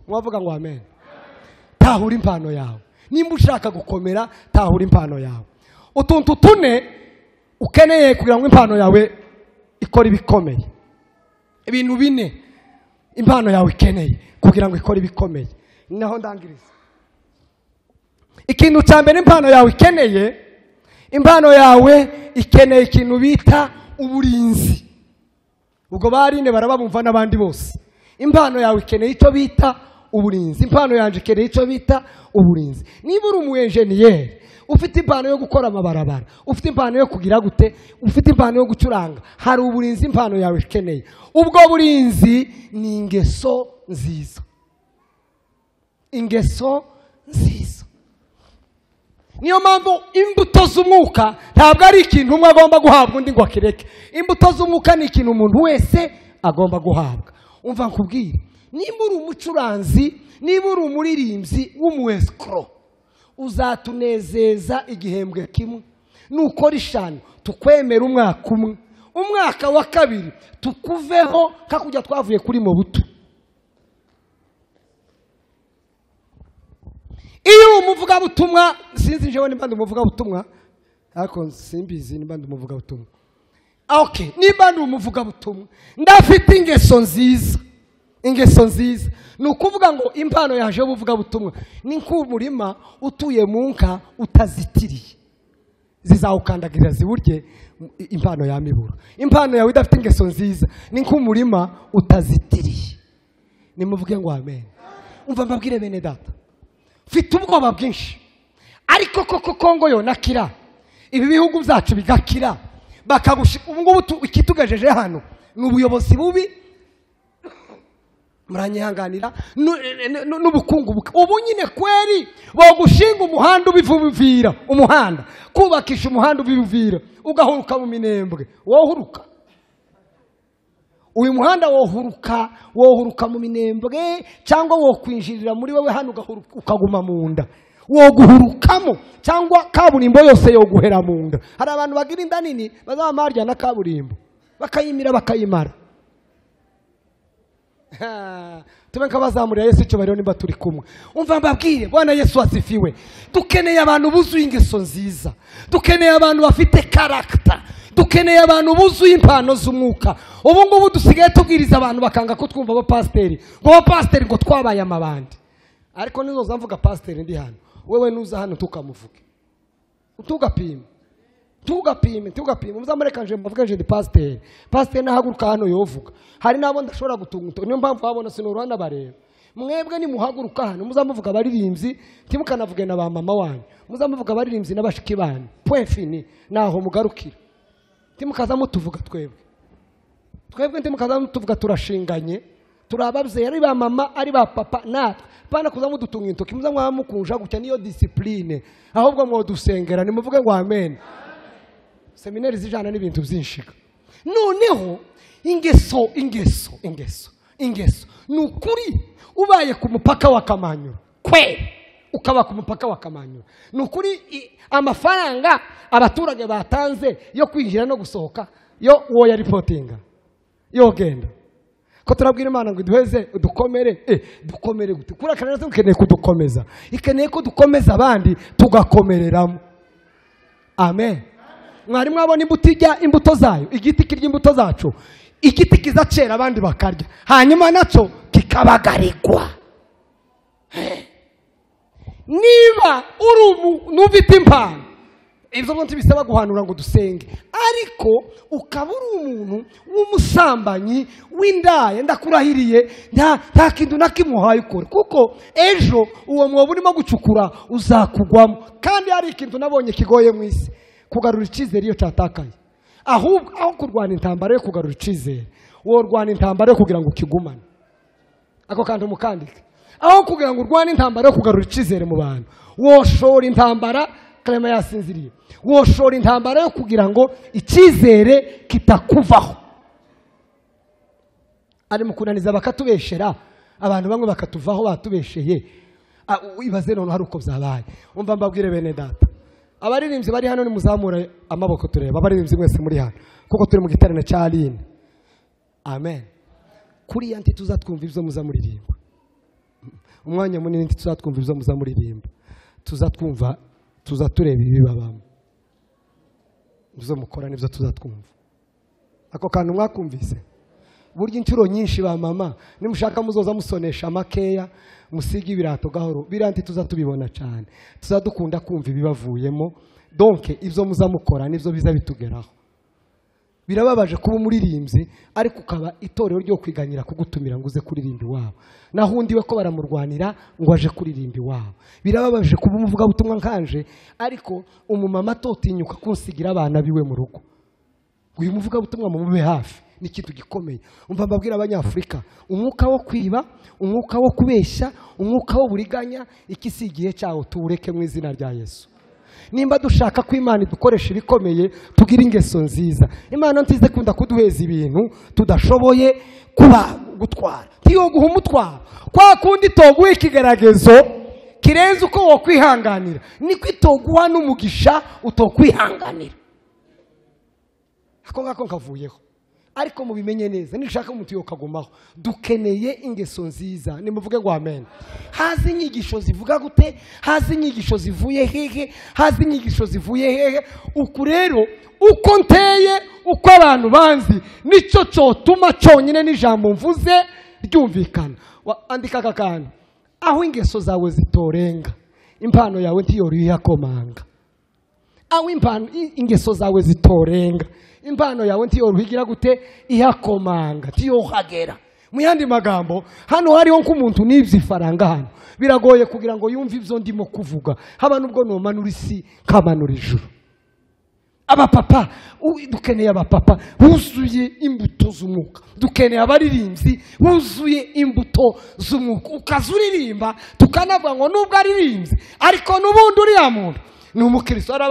Mwavuga ngo amen. Tahura impano yawe. Nimba ushaka gukomera tahura impano yawe. Utuntu tune ukeneye kugira ngo impano yawe ikora ibikomeye. Ibintu bine impano yawe ikeneye kugira ngo ikore ibikomeye. Naho ndangiriza. Ikintu cya mbere impano yawe ikeneye, impano yawe ikeneye ikintu bita uburinzi. Ubwo barine barababumva n'abandi bose. Impano yawe ikeneye icyo bita uburinzi. Impano yanje ikeneye icyo bita uburinzi. Niba uri umuenjeniyeri ufite impano yo gukora amabarabara, ufite impano yo kugira gute, ufite impano yo gucuranga, hari uburinzi impano yawe ikeneye. Ubwo burinzi ni ingeso nziza. Ingeso nziza. Niyo mpamvu imbuto z'umwuka ntabwo ari ikintu umwe agomba guhabwa undi ngo akireke. Imbuto z'umwuka ni ikintu umuntu wese agomba guhabwa. Umva nkubwire, niba uri umucuranzi, niba uri umuririmbyi w'umuescro, uzatunezeza igihembwe kimwe. Nukora ishano tukwemera umwaka umwe, umwaka wa kabiri tukuveho kakujya twavuye kuri mu buto. Iyo umuvuga butumwa sinzi jewe nimba ndumuvuga butumwa ariko simbizi nimba ndumuvuga butumwa. Nimba ndumuvuga butumwa ndafite ingeso nziza. Ingeso nziza ni ukuvuga ngo impano yaje ubuvuga butumwa ni nk'umurima utuye mu nka utazitiriye, zizawukandagirira ziwurye impano ya miburo. Impano yawe idafite ingeso nziza ni nk'umurima utazitiriye. Nimuvuge ngo amen. Umva mbabwire bene data, mfite ubwoba bwinshi ariko koko Kongo yonakira, ibi bihugu byacu bigakira bakagushika. Ubu ngubu ikitugejeje hano ni ubuyobozi bubi, muranyihanganira n'ubukungu ubu nyine kweri bo gushinga umuhanda ubivuvira, umuhanda kubakisha umuhanda ubivuvira ugahuruka mu Minembwe. Wohuruka uyu muhanda, wohuruka mu Minembwe cyangwa wo kwinjirira muri wewe hano ukaguma mu nda, wo guhurukamo cyangwa kaburimbo yose yo guhera mu nda. Hari abantu bagira inda nini bazamarya na kaburimbo bakayimira bakayimara. Tumenka bazamurira Yesu cyo bariho nimba turi kumwe. Umva mbabwire, Bwana Yesu asifiwe. Dukeneye abantu buzuye ingeso nziza, dukeneye abantu bafite character, dukeneye abantu buzuye impano z'umwuka. Ubu ngubu dusigaye tubwiriza abantu bakanga ko twumva abapasiteri ngo twabaye amabandi. Ariko nizoza mvuga pasiteri ndi hano, wewe nuza hano tukamuvuge, utugapima tugapime muzamurekanje mvuga je ndi pasteur nahaguruka hano yovuga hari nabo ndashobora gutunga niyo mpamvu babona sinorana bareba mwebwe ni muhaguruka hano muzamuvuga abaririmbyi timukanavuge na ba mama wanyu muzamuvuga abaririmbyi n'abashiki banyu point fini naho mugarukira timukaza mutuvuga twebwe timukaza mutuvuga turashinganye turababyeyi ari ba mama ari ba papa natwe pana kuza mudutunga intoki muzamwamukunja gutya niyo discipline ahubwo mwo dusengera nimuvuge ngo amen seminari zijana n'ibintu byinshika noneho ingeso nukuri ubaye ku mupaka wa Kamanyura ukaba ku mupaka wa Kamanyura nukuri amafaranga abaturage batanze yo kwinjira no gusohoka yo uwo ya reportinga yo genda ko turabwira Imana ngo duheze dukomere gute kurakana tukeneye kudukomeza ikeneye ko dukomeza abandi tugakomereramo amen mwari mwabona imbuto zayo igiti kirya imbuto zacu igiti kizacera abandi bakarya hanyuma naco kikabagarirwa niba ufite impano ibyo ngo bisaba guhanura ngo dusenge ariko ukaba uri umuntu w'umusambanyi w'indaya ndakurahiriye nta kintu nakimuhaye ukora kuko ejo uwo mwobo urimo gucukura uzakugwamo kandi hari ikintu nabonye kigoye mu isi kugarura icyizere iyo cyatakaye ahubwo aho kurwana intambara yo kugarura icyizere wowe urwana intambara yo kugira ngo ukigumane ako kantu mukandike aho kugira ngo urwane intambara yo kugarura icyizere mu bantu woshora intambara Clement yasinziriye woshora intambara yo kugira ngo icyizere kitakuvaho ari mukunaniza bakatubeshera abantu bamwe bakatuvaho batubesheye ibaze none hari uko byabaye umva mbabwire bene data abaririmbyi bari hano nimuzamura amaboko tureba abaririmbyi mwese muri hano kuko turi mu giterane cya Aline amen kuri yanti tuzatwumva ibyo muzamuririmba umwanya munini tuzatwumva ibyo muzamuririmba tuzatureba ibibabamo ibyo mukora nibyo tuzatwumva ako kantu mwakumvise burya inshuro nyinshi ba mama nimushaka muzoza musonesha makeya musiga ibirato gahoro biranti tuzatubibona cyane tuzadukunda kumva ibibavuyemo donc ibyo muzamukora nibyo biza bitugeraho birababaje kuba umuririmbyi ariko ukaba itorero ryo kwiganyira kugutumira ngo uze kuririmba iwabo nahundiwe ko baramurwanira ngo aje kuririmba iwabo birababaje kuba umuvuga butumwa nkanje ariko umumama atotinyuka kunsigira abana biwe mu rugo uyu muvuga butumwa mu mube hafi ni ikintu gikomeye umva mbabwira abanyafurika umwuka wo kwiba umwuka wo kubeshya umwuka wo buriganya ikisigiye cyawo tuwureke mu izina rya Yesu nimba dushaka ko Imana idukoresha ibikomeye tugira ingeso nziza Imana ntize kunda kuduheza ibintu tudashoboye kuba gutwara tiyo guha umutwaro kwa kundi toguha ikigeragezo kirenze uko wo kwihanganira niko itoguha n'umugisha utokwihanganira ako ngako nkavuyeho ariko mubimenye neza nishaka umuntu yokagumaho dukeneye ingeso nziza nimuvuge ngo amen hazi inyigisho zivuga gute hazi inyigisho zivuye hehe hazi inyigisho zivuye hehe uku rero uko nteye uko abantu banzi nico cyotuma cyonyine n'ijambo mvuze ryumvikana andika kakana aho ingeso zawe zitorenga impano yawe ntiyori yakomanga aho ingeso zawe zitorenga impano yawe ntiyorohigira gute iyakomanga tiyohagera mu yandi magambo hano hariho nk'umuntu n'ivyifaranga hano biragoye kugira ngo yumve ivyo ndimo kuvuga haba nubwo nomanura isi kamanura ijuru abapapa dukeneye abapapa buzuye imbuto z'umwuka dukeneye abaririmbyi buzuye imbuto z'umwuka ukazuririmba tukanavuga ngo nubwo aririmbyi ariko nubundi uriya muntu ni umukristo hari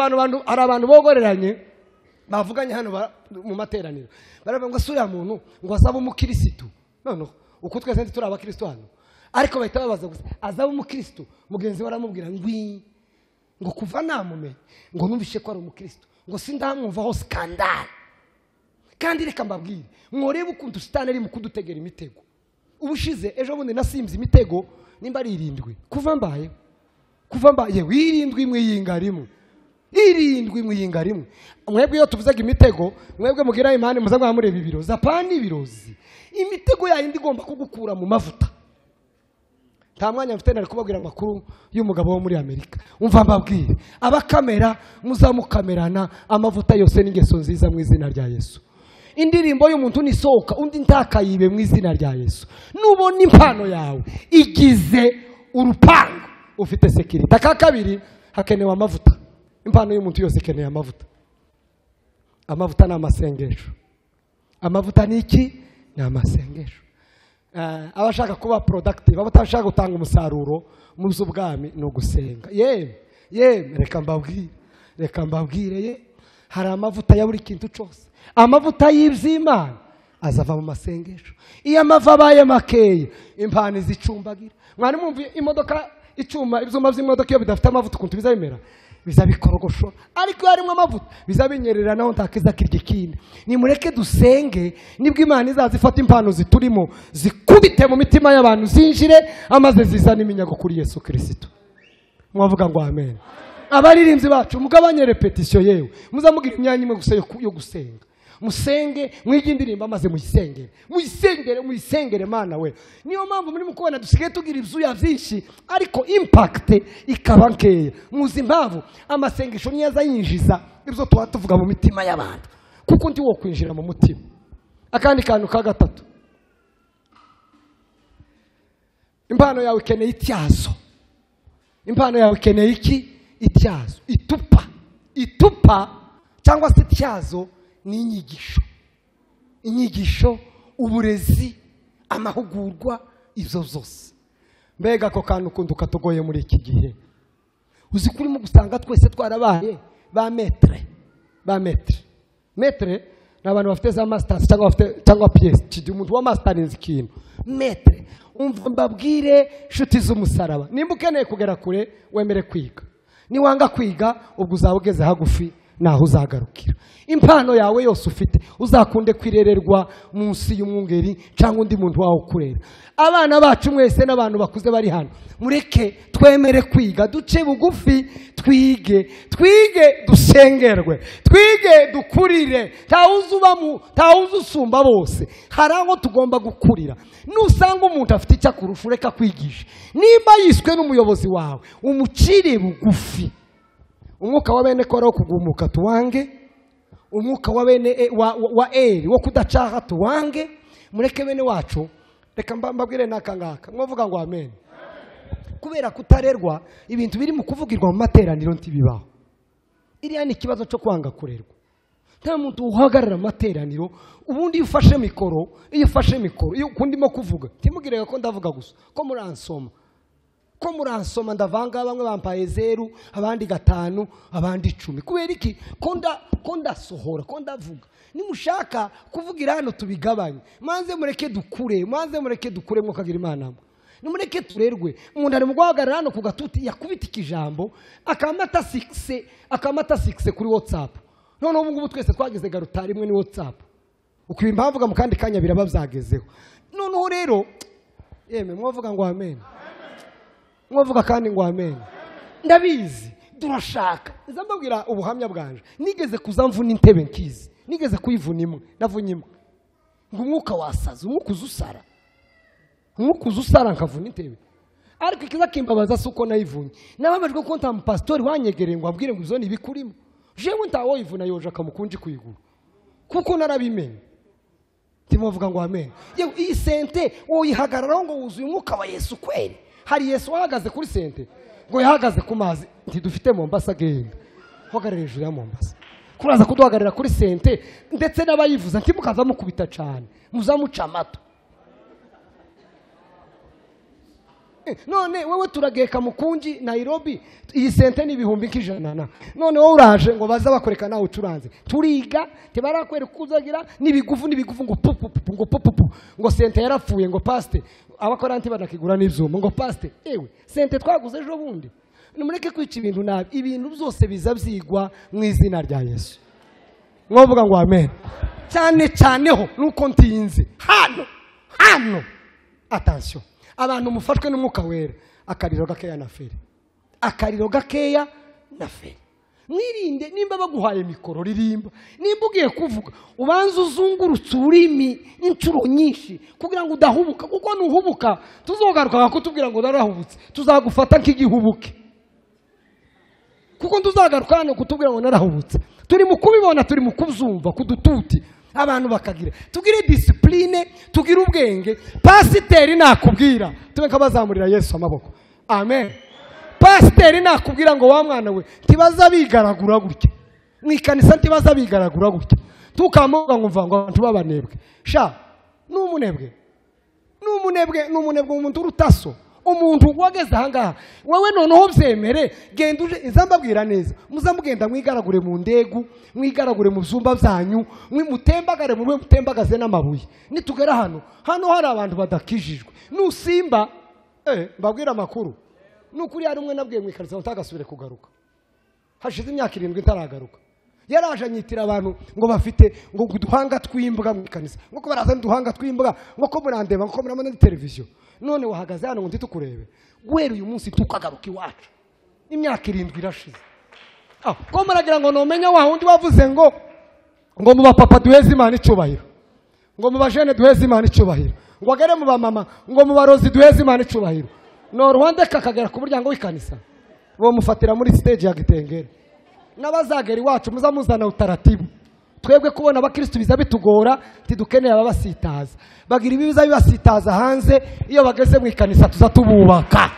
abantu bogoreranye bavuganye hano mu materaniro baravuga ngo asura muntu ngo azaba umukristo none uko twese turi abakristo hano ariko bahita babaza gusa azaba umukristo mugenzi baramubwira ngo kuva namumenye ngo numvishe ko ari umukristo ngo sindamwumvaho skandal kandi reka mbabwire mworebe ukuntu shitani ari mu kudutegera imitego ubushize ejo bundi nasimze imitego nimba ari 7 kuva mbaye wirindwi mwiyinga rimwe mwebwe iyo tuvuzaga imitego mwebwe mugira imana muzangwa mureba ibirozi apana ibirozi imitego yayindi igomba kugukura mu mavuta nta mwanya mfite nari kubabwira amakuru y'umugabo wo muri Amerika. Umva mbabwire, abakamera muzamukamerana amavuta yose n'ingeso nziza mu izina rya Yesu. Indirimbo y'umuntu nisohoka undi ntakayibe mu izina rya Yesu. Nubona impano yawe igize urupango ufite security. Kabiri hakenewe amavuta. Impano y'umuntu yose ikeneye amavuta. Amavuta ni amasengesho. Amavuta ni iki? Ni amasengesho. Abashaka kuba productive, abatashaka gutanga umusaruro mu z'ubwami no gusenga. Reka mbabwire hari amavuta ya buri kintu cyose. Amavuta y'ivy'Imana azava mu masengesho. Iyo amava abaye makeya impano zicumbagira. Mwari mwumva imodoka icyuma ibyuma by'imodoka iyo bidafite amavuta ukuntu bizabimera bizabikorogosho, ariko harimo amavuta bizabinyerera naho ntakiza kirya ikindi. Nimureke dusenge nibwo Imana izazifata impano ziturimo zikubite mu mitima y'abantu zinjire amaze zizana iminyago kuri Yesu Kristo. Mwavuga ngo amen. Abaririmbyi bacu mugabanye repetition yewe muzamugira imyanya imwe gusa yo gusenga. Musenge mwige indirimbo amaze muyisengere Mana we. Niyo mpamvu muri mukubona dusigaye tugira ibyuya byinshi ariko impact ikaba nkeya. Muzi impamvu amasengesho niyaza yinjiza ibyo tuvuga mu mitima y'abantu, kuko ndi wo kwinjira mu mutima. Akandi kantu ka gatatu, impano yawe ikeneye ityazo. Impano yawe ikeneye iki? Ityazo. Itupa cyangwa se ityazo ni inyigisho, uburezi, amahugurwa, ibyo zose. Mbega ko kantu kundi katogoye muri iki gihe. Uzi kurimo gusanga twese twarabaye ba maître. Maître n'abantu bafite za masters cyangwa PhD. Umuntu wa masterinzi ikintu maître. Umva mbabwire shuti z'umusaraba, nimba ukeneye kugera kure wemere kwiga. Niwanga kwiga ubwo uzaba ugeze hagufi naho uzagarukira. Impano yawe yose ufite uzakunde kwirererwa munsi y'umwungeri cyangwa undi muntu wawe kurera. Abana bacu mwese n'abantu bakuze bari hano, mureke twemere kwiga, duce bugufi, twige dusengerwe, twige dukurire. Ntawuzi usumba bose, hari aho tugomba gukurira. Nusanga umuntu afite icyo akurusha ureka kwigisha. Nimba yiswe n'umuyobozi wawe umucire bugufi. Umwuka wa bene Kora wo kugumuka tuwange, umwuka wa bene wa Eri wo kudacaha tuwange. Mureke bene wacu, reka mbabwire nakangaka mwavuga ngo amen. Kubera kutarerwa ibintu biri mu kuvugirwa mu materaniro ntibibaho. Iriya ni ikibazo cyo kwanga kurerwa. Nta muntu uhagarara materaniro ubundi iyo ufashe mikoro iyo ukundimo kuvuga ntimugire ko ndavuga gusa ko muransoma ndavanga bamwe bampaye 0 abandi 5 abandi 10. Kubera iki? Ko ndasohora ko ndavuga. Nimushaka kuvugira hano tubigabanye, manze mureke dukure mukagira Imana. Nimureke turerwe. Umuntu ari mu guhagarara hano ku gatuti yakubita ikijambo akamata 6 kuri WhatsApp. None ubu ngubu twese twageze garutari imwe ni WhatsApp. Uko impamvuga mu kandi kanya biraba byagezeho. Noneho rero yeme mwavuga ngo amen. Mwavuga kandi ngo amen. Ndabizi durashaka. Nzambabwira ubuhamya bwanje. Nigeze kuzamvuna intebe nkizi. Nigeze kuyivuna imwe, navunye imwe. Ngo umwuka wasaza, umwuka uzusara nkavuna intebe. Ariko ikiza kimbabaza suko nayivunye. Nababajwe ko nta pastori wanyegereye ngo abwire ngo izo ni bikurimo. Jewe ntawo yivuna yoje akamukunji kuyigura. Kuko narabimenye. Timovuga ngo amen. Yewe iyi sente uyihagararaho ngo wuzuye umwuka wa Yesu kweli. Hari Yesu wahagaze kuri sente ngo yahagaze ku mazi ntidufite Mombasa genda. Hogarara hejuru ya Mombasa. Kuraza kuduhagarira kuri sente ndetse n'abayivuza ntimukaza mukubita cyane. Muzamuca amato. None wewe turageka mukunji Nairobi iyi sente ni 1,100. None wowe uraje ngo baza bakoreka nawe ucuranze. Turiga tebarakwere kuzagira nibigufu ngo pupu ngo sente yarapfuye ngo paste abakoranti badakigura n'ivyuma ngo paste ewe sente twaguze ejo bundi. Nimureke kwica ibintu nabi, ibintu byose biza byigwa mu izina rya Yesu. Mwavuga ngo amen. Cyane ho nuko ntinze hano attention. Abantu mufashwe n'umwuka wera akariro gakeya na feri. mwirinde nimba baguhaye mikoro ririmba, nimba ugiye kuvuga ubanza uzungurutse ururimi inshuro nyinshi kugira ngo udahubuka, kuko nuhubuka tuzogaruka kutubwira ngo narahubutse, tuzagufata nk'igihubuke, kuko tuzagaruka hano kutubwira ngo narahubutse. Turi mu kubibona, turi mu kubyumva kudututi, abantu bakagira tugire discipline, tugire ubwenge. Pasiteri nakubwira tube nk'abazamurira Yesu amaboko, amen. Pasiteri nakubwira ngo wa mwana we ntibaza bigaragura gutya mu ikanisa, ntibaza bigaragura gutya, tukamuga ngo mva ngo abantu babanebwe. Sha n'umunebwe umuntu urutaso, umuntu wageze ahangaha wowe noneho byemere, genda uje izambabwira neza, muzamugenda mwigaragure mu ndegu, mwigaragure mu byumba byanyu, mutembagare mu mutembagaze n'amabuye. Nitugera hano hari abantu badakijijwe, nusimba mbabwira amakuru nukuri. Hari umwe nabwiye mu ikanisa utagasubire kugaruka, hashize imyaka 7 ntaragaruka. Yaraje anyitira abantu ngo bafite ngo duhanga twimbwa mu ikanisa, ngo ko baraza duhanga twimbwa, ngo ko murandeba, ngo ko muramana na televiziyo. None wahagaze hano ngo nditukurebe, guhera uyu munsi tukagaruka iwacu. Imyaka 7 irashize. Ko muragira ngo nomenya wa wundi wavuze ngo mu bapapa duheze Imana icubahiro, ngo mu bajene duheze Imana icubahiro, ngo agere mu bamama ngo mu barozi duheze Imana icubahiro. No Rwanda kakagera ku buryango w'ikanisa, bo mufatira muri stage ya Gitengere. N'abazagera iwacu muzamuzana utaratibu. Twebwe kubona abakristo biza bitugora, tidukeneye ababasitaza. Bagira ibibiza bibasitaza hanze, iyo bageze mu ikanisa tuzatububaka.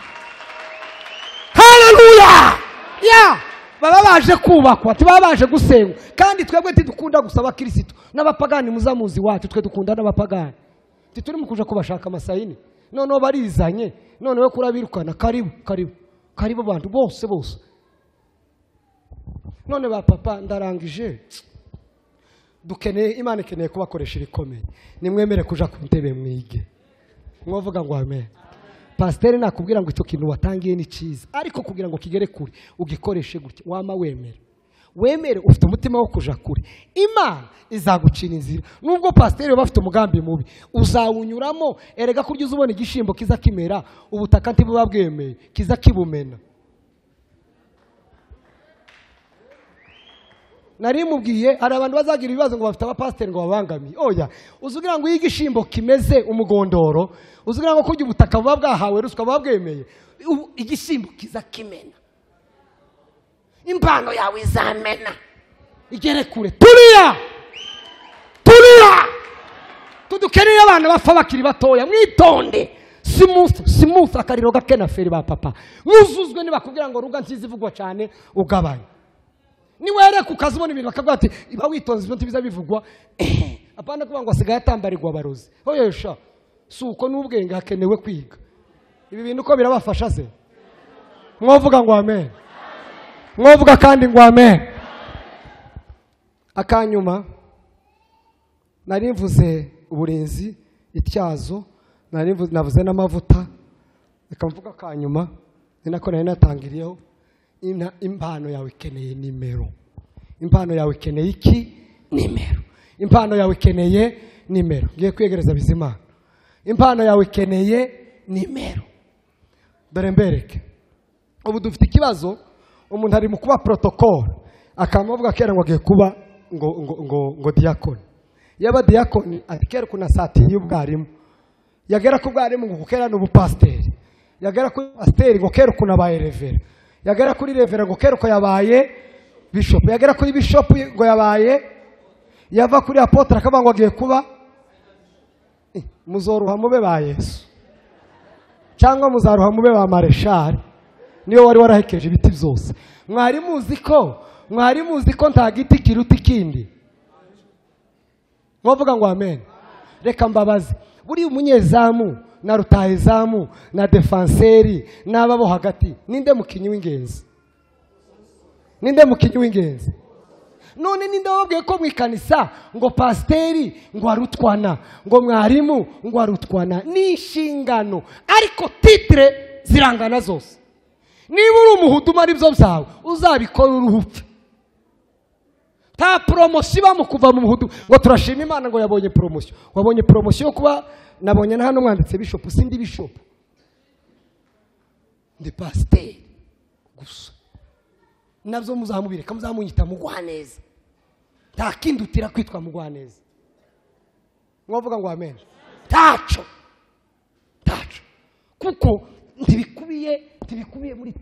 Haleluya! Baba baje kubakwa, tibaba baje gusenywa. Kandi twebwe tidukunda gusaba Kristo. N'abapagani muzamuzi wacu, twe dukunda n'abapagani. Tituri mu kuja kubashaka amasayini. None barizanye, none we kurabirukana. Karibu bantu bose. None ba papa ndarangije, dukeneye Imana ikeneye kubakoresha irikomeye. Nimwemere kuja ku ntebe mwige, mwovuga ngo amen. Pasiteri nakubwira ngo icyo kintu watangiye ni cyiza, ariko kugira ngo kigere kure ugikoreshe gutya, wama wemere ufite umutima wo kuja kure. Imana izagucira inzira. Nubwo pasiteri bafite umugambi mubi, uzawunyuramo. Erega kurya uzubona igishimbo kiza kimera, ubutaka ntibuba bwemeye, kiza kibumena. Nari mubwiye hari abantu bazagira ibibazo ngo bafite abapasiteri ngo babangamiye. Oya, uzugira ngo igishimbo kimeze umugondoro, uzugira ngo kurya ubutaka buba bwahawe ruswa buba bwemeye, igishimbo kiza kimena. Impano yawe izamena, igere kure. Tulia tudukeneye abana bapfa bakiri batoya, mwitonde. Simuth akariro gake na feri ba papa, muzuzwe nibakubwira ngo ruga nziza ivugwa cyane ugabanye. Niwere kukazibona ibintu bakavuga ati iba witonze ibintu biza bivugwa, apana kuba ngo asigaye atambarirwa abarozi. Oyesha suko n'ubwenge hakenewe kwiga ibi bintu ko birabafasha se. Mwovuga ngo amen, mwovuga kandi ngo amen. Akanyuma nari mvuze uburinzi, ityazo, navuze n'amavuta. Reka mvuga akanyuma ninako nari natangiriyeho. Impano yawe ikeneye nimero. Impano yawe ikeneye iki? Nimero. Impano yawe ikeneye nimero. Ngiye kwegereza Bizimana. Impano yawe ikeneye nimero. Dore mbereke. Ubu dufite ikibazo, umuntu ari mu kuba protocol, akamuvuga kera ngo agiye kuba ngo diakoni. Yaba diakoni atikera kuna sati y'ubwarimu. Yagera ku bwarimu ngo kera n'ubupasiteri. Yagera ku pasiteri ngo kera kuna ba revera. Yagera kuri revera ngo kera ko yabaye bishop. Yagera kuri bishop ngo yabaye, yava kuri apotre akavuga ngo agiye kuba muzoruha mube ba Yesu, cyangwa muzaruha mube ba mareshali. Niyo wari warahekeje ibiti byose. Mwari muzi ko nta giti kiruta ikindi. Mwovuga ngo amen. Reka mbabaze, buri umunyezamu na rutahizamu na defanseri n'ababo hagati, ninde mukinyi w'ingenzi? None ninde wabwiye ko mwikanisa ngo pasiteri ngo arutwana, ngo mwarimu ngo arutwana? Ni inshingano, ariko titre zirangana zose. Niba uri umuhuduma aribyo byawe, uzabikora uruhupfa. Ta promotion bamukuva mu muhudu ngo turashima Imana ngo yabonye promotion. Wabonye promotion kuba nabonye na hano mwanditse bishop, sindi bishop, ndi pasteur gusa. nabyo muzamubireka, muzamunyita mugwaneza. Nta kindi utira kwitwa mugwaneza. Mwavuga ngo amen. Taco kuko ntibikubiye muri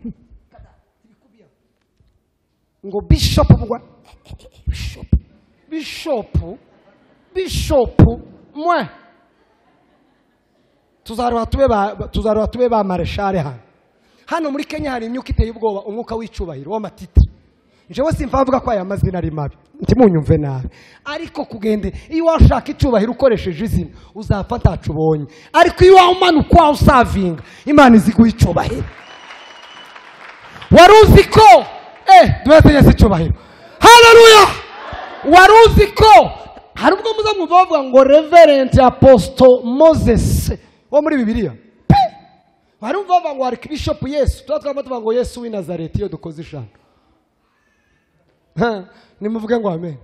ngo bishop bwa bishop mwe tuzarwa tube ba marshal hano muri Kenya hari imyuka iteye ubwoba, umwuka w'icubahiro w'amatiti. Jewe simvavuga ko aya mazina ari mabi, ntimunyumve nabi, ariko kugende iyo washaka icubahiro ukoresheje izina uzapfa ntacu ubonye, ariko iyo umanuka usavinga Imana iziguha icubahiro. Waruzi ko duhetegeze icubahiro. Haleluya! Waruzi ko hari ubwo muzamwumva bavuga ngo Reverend Apostle Moses wo muri Bibiliya, hari umva bavuga ngo Archbishop Yesu, tuvuga ngo Yesu w'i Nazareti iyo dukoze ishano. Nimuvuge ngo amen.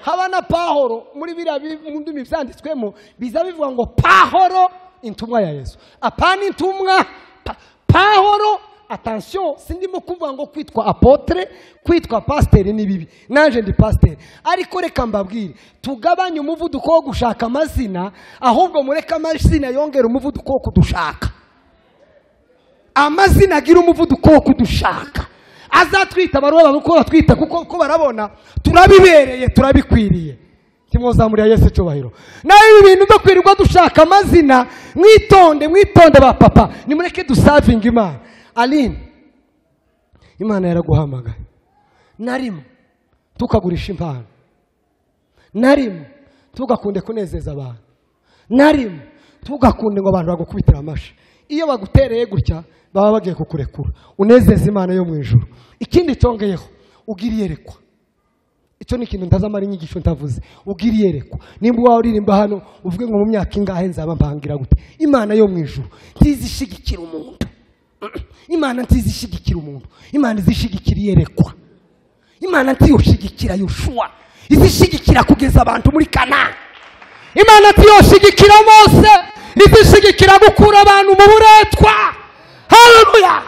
Haba na Pahoro muri biriya ndimi byanditswemo biza bivuga ngo Pahoro intumwa ya Yesu. Apana intumwa Pahoro. Attention, sindimo kuvuga ngo kwitwa apotre, kwitwa pasteur ni bibi. Nanje ndi pasteur. Ariko reka mbabwire, tugabanye umuvuduko wo gushaka amazina, ahubwo mureka amazina yongera umuvuduko wo kudushaka. Amazina agira umuvuduko wo kudushaka. Azatwita baruwa uko batwita kuko barabona turabibereye, turabikwiriye. Timozamuriya Yesu cyubahiro. Nayo ibintu byo kwirirwa dushaka amazina, mwitonde ba papa, nimureke dusavinga Imana. Aline, Imana yaraguhamagaye. Narimo tukagurisha impano, narimo tugakunde kunezeza abantu, narimo tugakunde ngo abantu bagukubitira amashi. Iyo bagutereye gutya baba bagiye kukurekura, unezeza Imana yo mu ijuru. Ikindi cyongeyeho ugiriyerekwa. Icyo ni ikintu ntazamara inyigisho ntavuze. Ugiriyerekwa. Nimba wawe uririmba hano uvuge ngo mu myaka ingahe nzaba mpangira gute. Imana yo mu ijuru ntizishigikira umuntu. Imana ntizishigikira umuntu. Imana izishigikira iyerekwa. Imana ntiyoshigikira Yoshua, izishigikira kugeza abantu muri Kanani. Imana ntiyoshigikira Mose, izishigikira gukura abantu mu buretwa. Haleluya!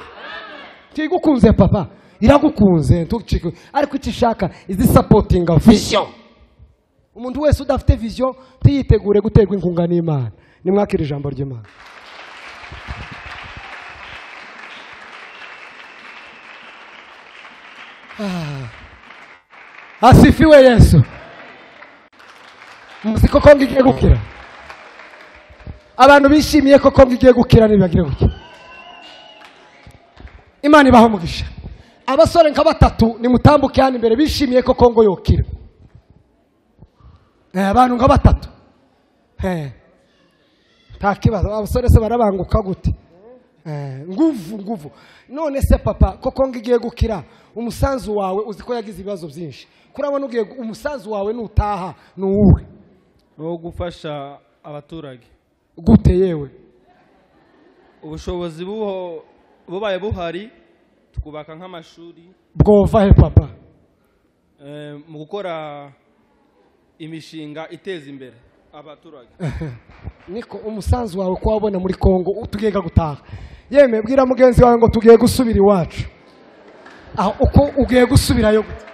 Tigukunze papa, iragukunze ntukicike, ariko ikishaka izi supporting vision. Umuntu wese udafite vision tiyitegure guterwa inkunga n'Imana. Nimwakira ijambo ry'Imana. Asifiwe Yesu. Muziko ko ngiye gukira. Abantu bishimiye ko ngiye gukira nibagire gukira. Imana ibaho mugisha. Abasore nka batatu ni mutambuke hano imbere bishimiye ko Kongo yokira. Abantu nka batatu. Takibazo abasore se barabanguka gute? Nguvu. None se papa ko ngiye gukira, umusanzu wawe uziko yagize ibibazo byinshi. Kurabona ugiye umusanzu wawe nutaha nuwe no gufasha abaturage. Gute yewe? Ubushobozi bubaye buhari tukubaka nk'amashuri. Bwova he papa? Mu gukora imishinga iteza imbere abaturage. Niko umusanzu wawe ko wabona muri Kongo tugega gutaha. Yeme bwira mugenzi wawe ngo tugiye gusubira iwacu. Aho uko ugiye gusubirayo gute?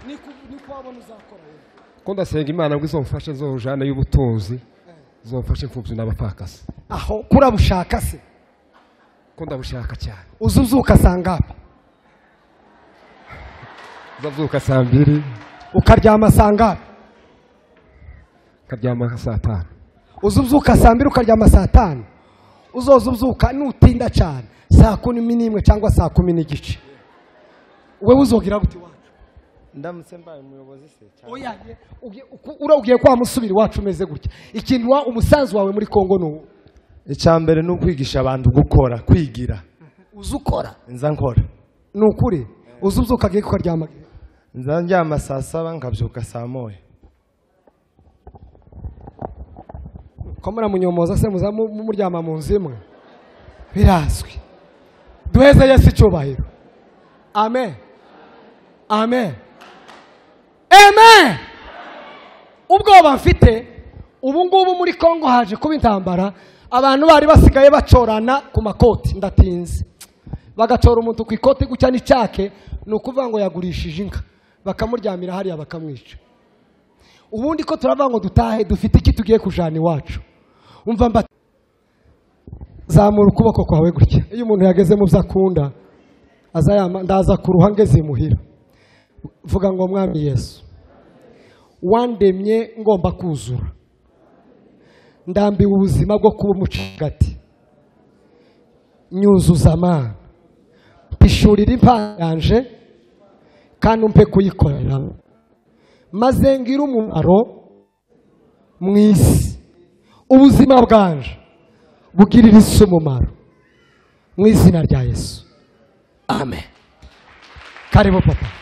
Niko wabona uzakora wewe. Ko ndasenga Imana ngo izomfashe zojana y'ubutunzi, zomfashe imfubyi n'abapfakasi. Aho kurabushaka se? Ko ndabushaka cyane. Uzuzuka sangapi? Uzavuka saa 2. Ukaryama sangapi? Karyama saa 5. Uzuzuka saa 2 ukaryama saa 5. Uzozuzuka nutinda cyane saa 11 cyangwa saa 10 wewe uzogira gute wacu? Ndamutse mbaye umuyobozi se cyane. Oya ugiye kwa musubiri wacu umeze gutya. Ikintu umusanzu wawe muri Kongo no icyambere no kwigisha abantu gukora, kwigira. Uzukora Nza nkora. Nukuri uzuzuka giye kuryama. Nza ndyama saa 7 ngabyuka saa 1. Komera munyomoza se muryama mu nzimwe birazwi. Duheze Yesu cyubahiro. Amen. Amen. Amen. Ubwoba mfite ubu ngubu muri Kongo haje kuba intambara, abantu bari basigaye bacorana ku makoti ndatinze. Bagacora umuntu ku ikoti gucya n'icyake ni ukuvuga ngo yagurishije inka bakamuryamira hariya bakamwica. Ubundi ko turavuga ngo dutahe dufite iki tugiye kujana iwacu. Umva mba zamura ukuboko kwawe gutya. Iyo umuntu yageze mu byakunda ndaza kuruha ngeze muhira. Vuga ngo Mwami Yesu, wandemye ngomba kuzura, ndambiwe ubuzima bwo kuba umucigati, nyuzuza Mana, mpishurira impano yanje kandi umpe kuyikorera, maze ngira umumaro mu isi, ubuzima bwanje bugirira isi umumaro, mu izina rya Yesu, amen. Karibu papa.